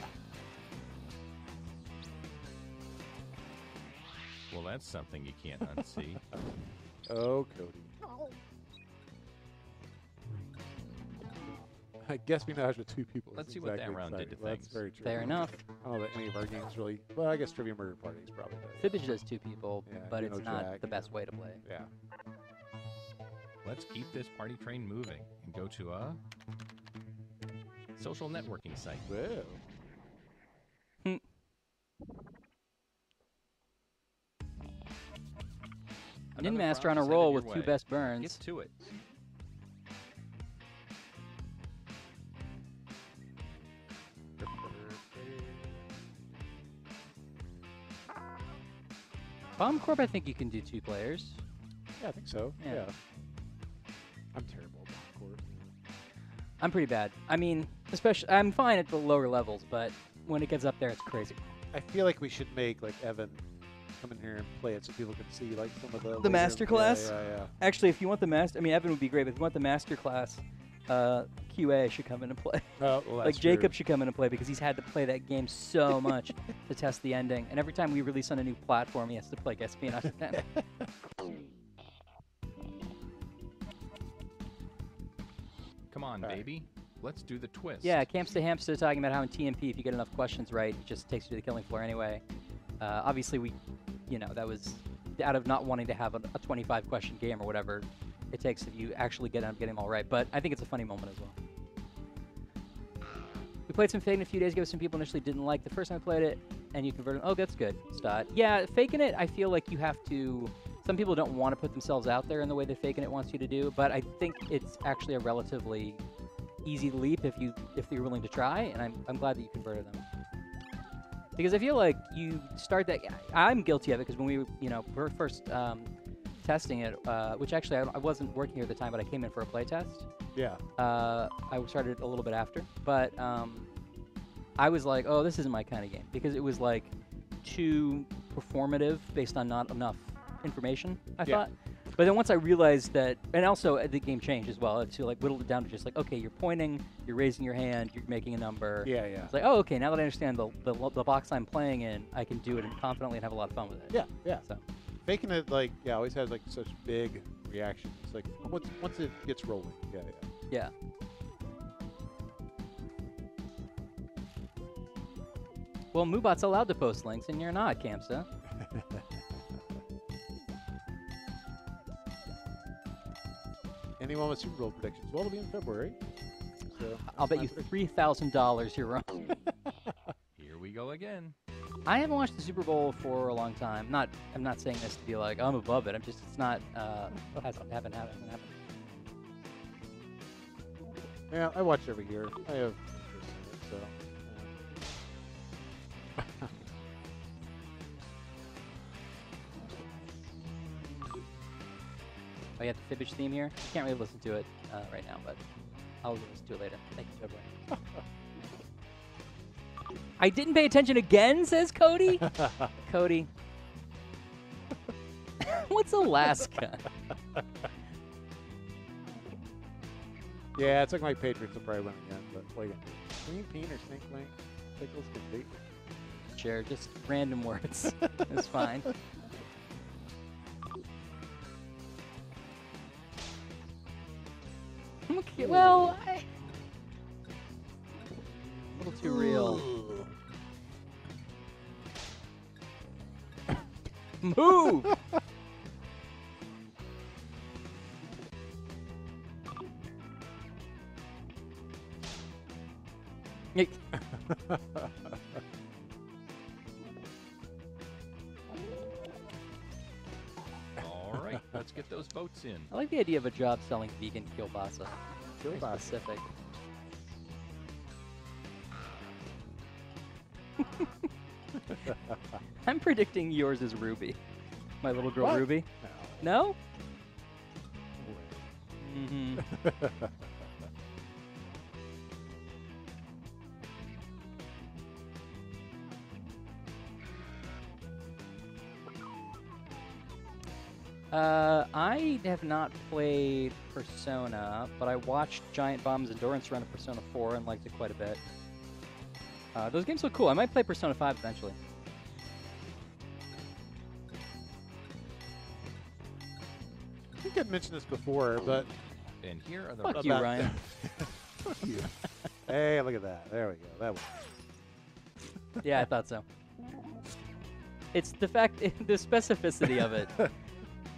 Well, that's something you can't unsee. Oh, Cody. Guespionage with two people. Let's is see what that exactly round did to exciting. Well, that's things. very true. Fair enough. I don't know that any of our games really. Well, I guess Trivia Murder Party is probably better. Fibbage does 2 people, Yeah, but you it's know not Jack, the you best know. way to play. Yeah. Let's keep this party train moving and go to a social networking site. Whoa. Another Ninmaster on a prize headed roll your with 2 way. best burns. Get to it. Bomb Corp, I think you can do 2 players. Yeah, I think so. Yeah. Yeah. I'm terrible at Bomb Corp. I'm pretty bad. I mean, especially I'm fine at the lower levels, but when it gets up there, it's crazy. I feel like we should make like Evan come in here and play it so people can see like some of the The later- master class? Yeah. Actually, if you want the master, I mean, Evan would be great, but if you want the master class, QA should come in and play. Oh, well, Like that's Jacob true. should come in and play because he's had to play that game so much to test the ending. And every time we release on a new platform, he has to play espionage again. Come on, baby. Let's do the twist. Yeah, Campsta Hamster talking about how in TMP, if you get enough questions right, it just takes you to the killing floor anyway. Obviously, that was out of not wanting to have a 25-question game or whatever it takes if you actually get them all right. But I think it's a funny moment as well. We played some Faking a few days ago. Some people initially didn't like the first time I played it, and you converted. Oh, that's good. Stott. Yeah, Faking it, I feel like you have to. Some people don't want to put themselves out there in the way that Faking it wants you to do, but I think it's actually a relatively easy leap if you're willing to try, and I'm glad that you converted them. Because I feel like you start that. I'm guilty of it because when we were first testing it, which actually I wasn't working here at the time, but I came in for a play test. Yeah. I started a little bit after, but I was like, oh, this isn't my kind of game because it was like too performative based on not enough information, I thought. But then once I realized that, and also the game changed as well, to like whittle it down to just like, okay, you're pointing, you're raising your hand, you're making a number. Yeah. It's like, oh, okay, now that I understand the box I'm playing in, I can do it confidently and have a lot of fun with it. Yeah. So. Faking it always has like such big reactions. Like once it gets rolling. Yeah. Well, Moobot's allowed to post links, and you're not, Campsa. Anyone with Super Bowl predictions? Well, it'll be in February. So I'll bet you $3,000 you're wrong. Here we go again. I haven't watched the Super Bowl for a long time. I'm not saying this to be like, I'm above it. It's not, hasn't happened. Yeah, I watch every year. I have interest in it, so. Oh, you have the Fibbage theme here? You can't really listen to it right now, but I'll listen to it later. Thank you, everyone. I didn't pay attention again, says Cody. Cody. What's Alaska? Yeah, it's like my Patriots will probably win again, but what are you gonna do? Green Peen or Snake Link? Pickles complete. Sure, just random words. It's fine. Okay, well, a little too real. Move! All right, let's get those votes in. I like the idea of a job selling vegan kielbasa. Very Kielbasa. specific. I'm predicting yours is Ruby. My little girl What? Ruby. No? Mm-hmm. I have not played Persona, but I watched Giant Bomb's Endurance run of Persona 4 and liked it quite a bit. Those games look cool. I might play Persona 5 eventually. I think I've mentioned this before, but And here are the Fuck you, Ryan. Fuck you. Hey, look at that. There we go. That one. Yeah, I thought so. It's the fact, the specificity of it.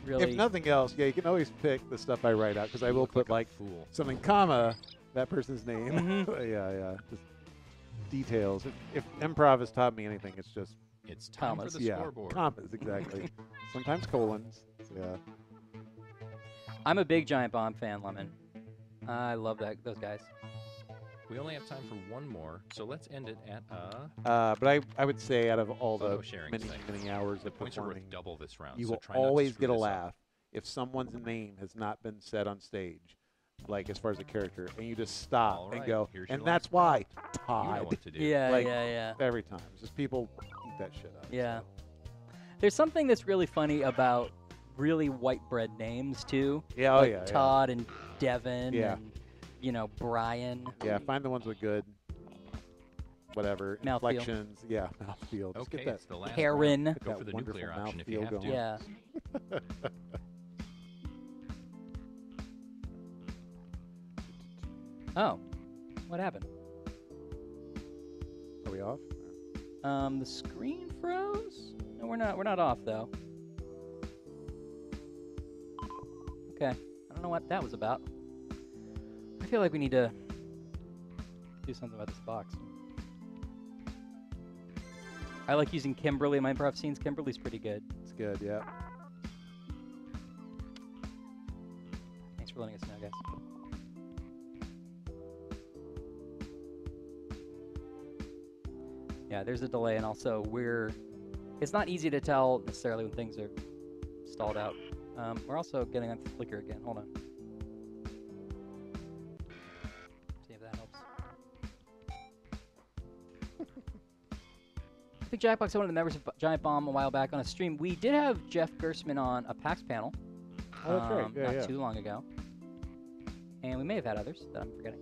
Really. If nothing else, yeah, you can always pick the stuff I write out because I will put like something, comma, that person's name. Yeah. Just details. If improv has taught me anything, it's just It's time for the yeah, scoreboard. commas, exactly. Sometimes colons. Yeah. I'm a big Giant Bomb fan, Lemon. I love those guys. We only have time for one more, so let's end it at But I would say out of all photo the sharing many, site. many hours The of points are performing, worth double this round, you so will try not to always screw get a this up. laugh if someone's name has not been said on stage, like as far as a character, and you just stop All and right, go, here's your and that's last why You Todd. know what to do. Yeah, like, yeah. Every time, it's just people eat that shit up. Yeah. so. There's something that's really funny about really white bread names too. Yeah, like yeah. Todd and Devin Yeah. and Brian. Yeah, find the ones with good, whatever, Mouthfeel. inflections. Yeah, mouthfeel. Just Okay, get that, it's the last Karen. round. get Go that for the wonderful nuclear option if you mouthfeel have to. going. Yeah. Oh, what happened? Are we off? The screen froze? No, we're not. We're not off though. Okay. I don't know what that was about. I feel like we need to do something about this box. I like using Kimberly in my improv scenes. Kimberly's pretty good. It's good, yeah. Thanks for letting us know, guys. Yeah, there's a delay, and also it's not easy to tell necessarily when things are stalled out. We're also getting on the flicker again. Hold on. See if that helps. I think Jackbox had one of the members of Giant Bomb a while back on a stream. We did have Jeff Gersman on a PAX panel Oh, that's right. Yeah, not yeah. too long ago. And we may have had others that I'm forgetting.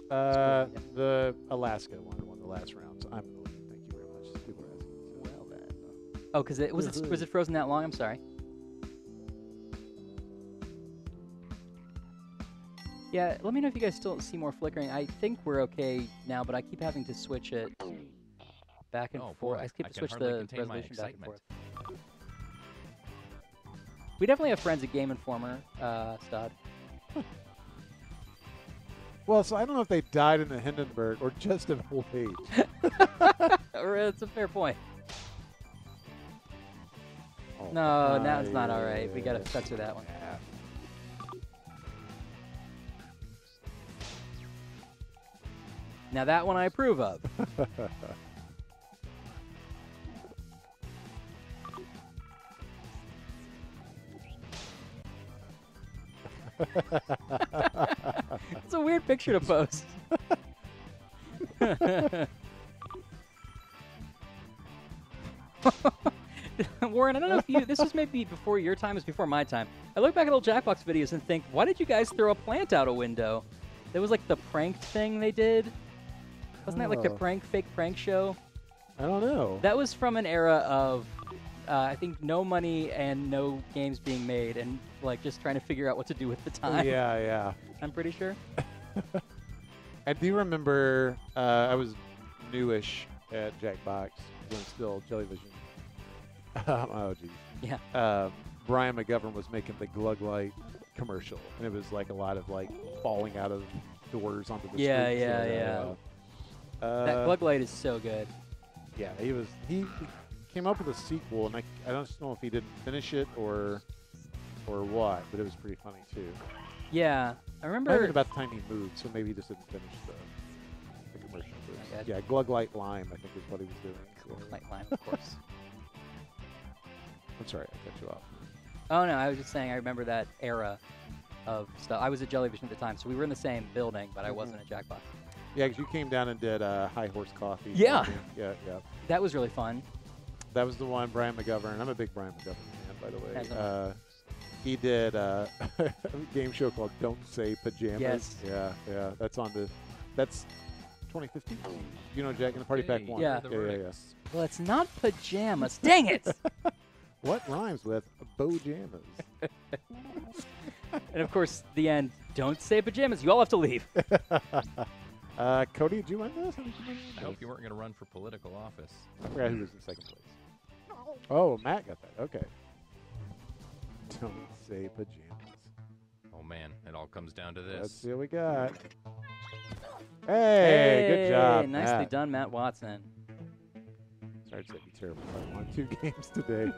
The Alaska one won the last round, so I'm going to win. Thank you very much. People are asking. So. Well then. Oh, because was it frozen that long? I'm sorry. Yeah, let me know if you guys still see more flickering. I think we're okay now, but I keep having to switch it back and forth. boy, I keep I to can switch hardly the contain my resolution back and forth. excitement. We definitely have friends at Game Informer, Stod. Well, so I don't know if they died in the Hindenburg or just of old age. It's a fair point. Oh, No, now it's not all right. We got to censor that one. Yeah. Now that one I approve of. It's a weird picture to post. Warren, I don't know if this was maybe before your time, it was before my time. I look back at old Jackbox videos and think, why did you guys throw a plant out a window? That was like the pranked thing they did. Wasn't that like the fake prank show? I don't know. That was from an era of, I think, no money and no games being made, and like just trying to figure out what to do with the time. Yeah, yeah. I'm pretty sure. I do remember I was newish at Jackbox when still Jellyvision. Oh, geez. Yeah. Brian McGovern was making the Glug Light commercial, and it was like a lot of like falling out of doors onto the Yeah, street. yeah. That Glug Light is so good. Yeah, he came up with a sequel, and I don't know if he didn't finish it or what, but it was pretty funny too. Yeah, I remember. I think about the time he moved, so maybe he just didn't finish the commercial. Okay. Yeah, Glug Light Lime, I think is what he was doing. Glug Light Lime, of course. I'm sorry, I cut you off. Oh no, I was just saying I remember that era of stuff. I was at Jellyvision at the time, so we were in the same building, but I wasn't at Jackbox. Yeah, because you came down and did High Horse Coffee. Yeah. Yeah. That was really fun. That was the one, Brian McGovern. I'm a big Brian McGovern fan, by the way. As am I. He did a game show called Don't Say Pajamas. Yes. Yeah. That's 2015. You know Jack in the Party Pack 1. Yeah. Yeah. Well, it's not pajamas. Dang it! What rhymes with bojamas? And of course, the end. Don't say pajamas. You all have to leave. Cody, did you win this? I hope you weren't going to run for political office. I forgot who was in second place. Oh, Matt got that. Okay. Don't say pajamas. Oh man, it all comes down to this. Let's see what we got. Hey, good job, Nicely Matt. done, Matt Watson. Sorry to say be terrible. I won 2 games today.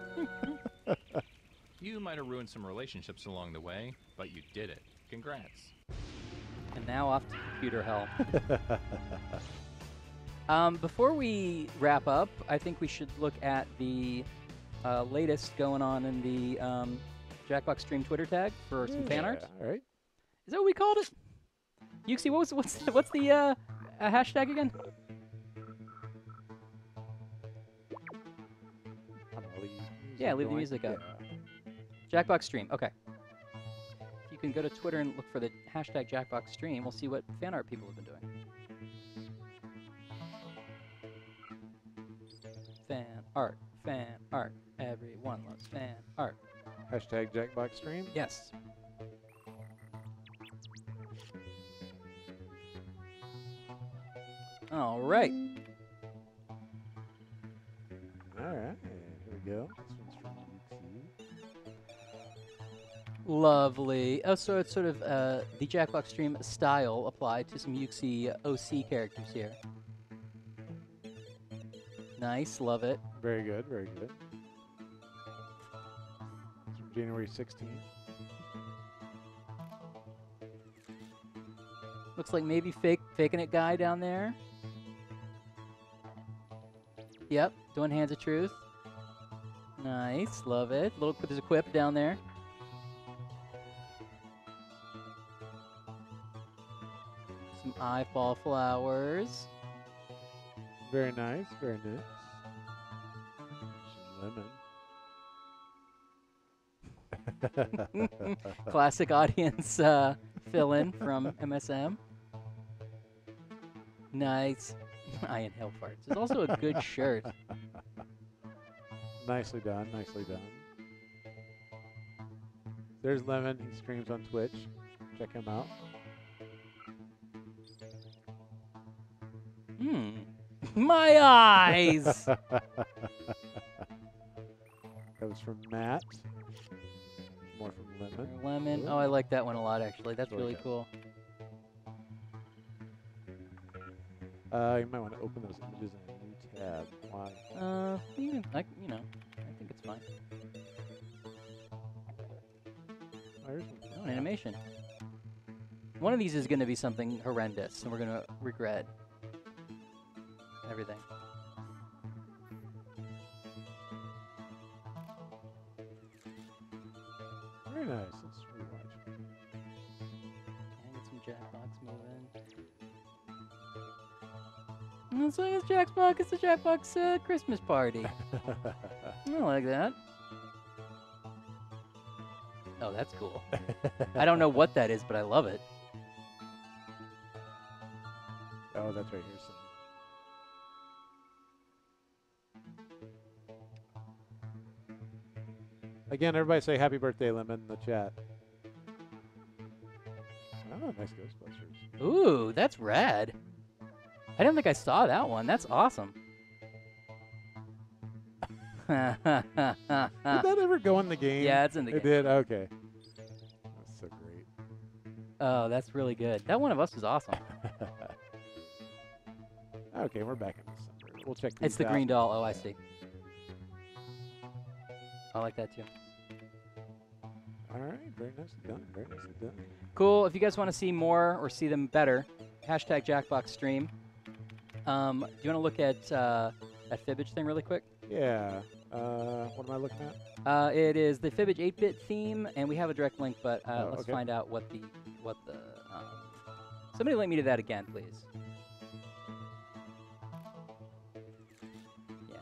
You might have ruined some relationships along the way, but you did it. Congrats. And now off to computer hell. Before we wrap up, I think we should look at the latest going on in the Jackbox Stream Twitter tag for some fan art. All right. Is that what we called it? Yuxi, what's the hashtag again? Yeah, leave the music up. Jackbox Stream. Okay. If you can go to Twitter and look for the hashtag Jackbox Stream, we'll see what fan art people have been doing. Fan art. Everyone loves fan art. Hashtag Jackbox Stream? Yes. All right. All right. Here we go. This one's from YouTube. Lovely. Oh, so it's sort of the Jackbox Stream style applied to some Yuxi OC characters here. Nice, love it. Very good, very good. It's from January 16th. Looks like maybe faking it guy down there. Yep, doing Hands of Truth. Nice, love it. There's a quip down there. Some eyeball flowers. Very nice, very nice. Some lemon. Classic audience fill-in from MSM. Nice. I inhale farts. It's also a good shirt. Nicely done, nicely done. There's Lemon. He streams on Twitch. Check him out. My eyes! That was from Matt. More from Lemon. Lemon. Ooh. Oh, I like that one a lot, actually. That's Really really good. cool. You might want to open those images in a new tab. Why? I think it's fine. Oh, here's one. Oh, an animation. One of these is going to be something horrendous, and we're going to regret everything. Very nice. Let's rewatch. And get some Jackbox moving. It's like it's Jackbox. It's a Jackbox Christmas party. I like that. Oh, that's cool. I don't know what that is, but I love it. Oh, that's right here. Some. Again, everybody say happy birthday, Lemon, in the chat. Oh, nice Ghostbusters. Ooh, that's rad. I didn't think I saw that one. That's awesome. Did that ever go in the game? Yeah, it's in the game. It did? Okay. That's so great. Oh, that's really good. That One of Us is awesome. Okay, we're back in December. We'll check these It's the out. green doll. Oh, I see. I like that too. All right, very nicely done. Very nicely done. Cool. If you guys want to see more or see them better, hashtag Jackbox Stream. Do you want to look at that Fibbage thing really quick? Yeah. What am I looking at? It is the Fibbage 8-bit theme, and we have a direct link, but let's okay. find out what the somebody link me to that again, please. Yeah.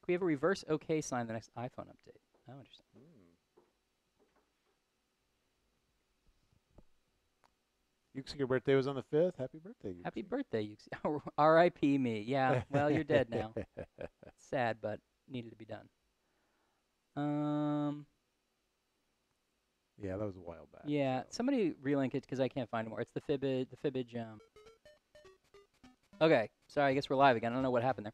Can we have a reverse OK sign the next iPhone update? Oh, interesting. Yuxi, your birthday was on the 5th. Happy birthday, Yuxi. Happy birthday, Yuxi. R.I.P. me. Yeah, well, you're dead now. Sad, but needed to be done. Yeah, that was a while back. Yeah, so. somebody relink it because I can't find it more. It's the Fibbage. Okay, sorry, I guess we're live again. I don't know what happened there.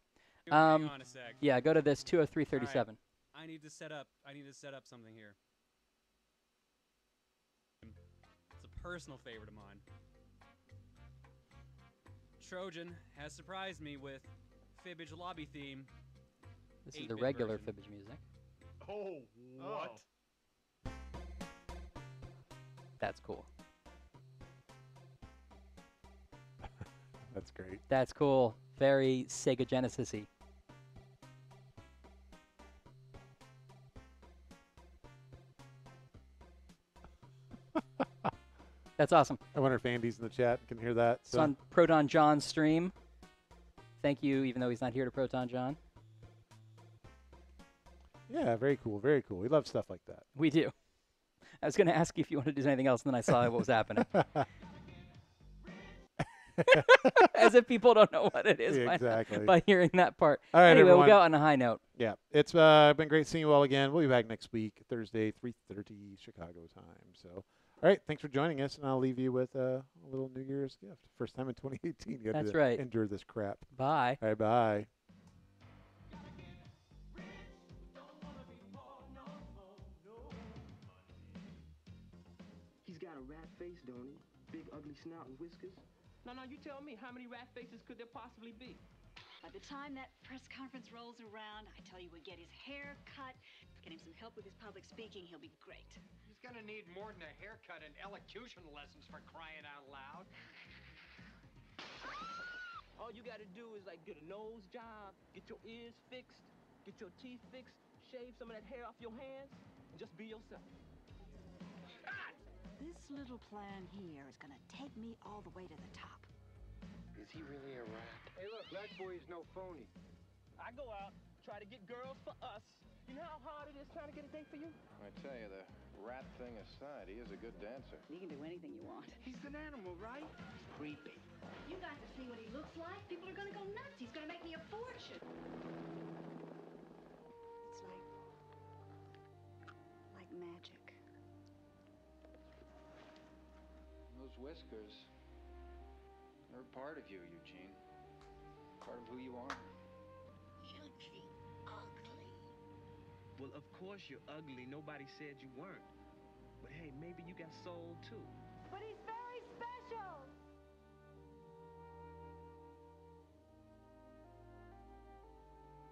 Hang on a sec. Yeah, go to this 20337. I need to set up something here. It's a personal favorite of mine. Trojan has surprised me with Fibbage lobby theme. This is the 8-bit regular version. Fibbage music. Oh, what? That's cool. That's great. That's cool. Very Sega Genesis-y. That's awesome. I wonder if Andy's in the chat and can hear that. It's on Proton John's stream. Thank you, even though he's not here, to Proton John. Yeah, very cool, very cool. We love stuff like that. We do. I was going to ask you if you wanted to do anything else, and then I saw what was happening. As if people don't know what it is exactly. by hearing that part. All right, anyway, everyone. we'll go on a high note. Yeah, it's been great seeing you all again. We'll be back next week, Thursday, 3:30 Chicago time. So, all right, thanks for joining us, and I'll leave you with a little New Year's gift. First time in 2018. You That's to right. endure this crap. Bye. All right, bye. He's got a rat face, don't he? Big, ugly snout and whiskers. No, you tell me, how many rat faces could there possibly be? By the time that press conference rolls around, I tell you, we'll get his hair cut, get him some help with his public speaking. He'll be great. He's gonna need more than a haircut and elocution lessons, for crying out loud. All you gotta do is like get a nose job, get your ears fixed, get your teeth fixed, shave some of that hair off your hands, and just be yourself. This little plan here is gonna take me all the way to the top. Is he really a rat? Hey, look, Black Boy is no phony. I go out, try to get girls for us. You know how hard it is trying to get a date for you? I tell you, the rat thing aside, he is a good dancer. He can do anything you want. He's an animal, right? He's creepy. You got to see what he looks like. People are gonna go nuts. He's gonna make me a fortune. It's like magic. Those whiskers, they're part of you, Eugene. Part of who you are. Eugene, ugly. Well, of course you're ugly. Nobody said you weren't. But hey, maybe you got soul too. But he's very special.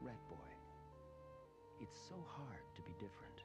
Rat Boy, it's so hard to be different.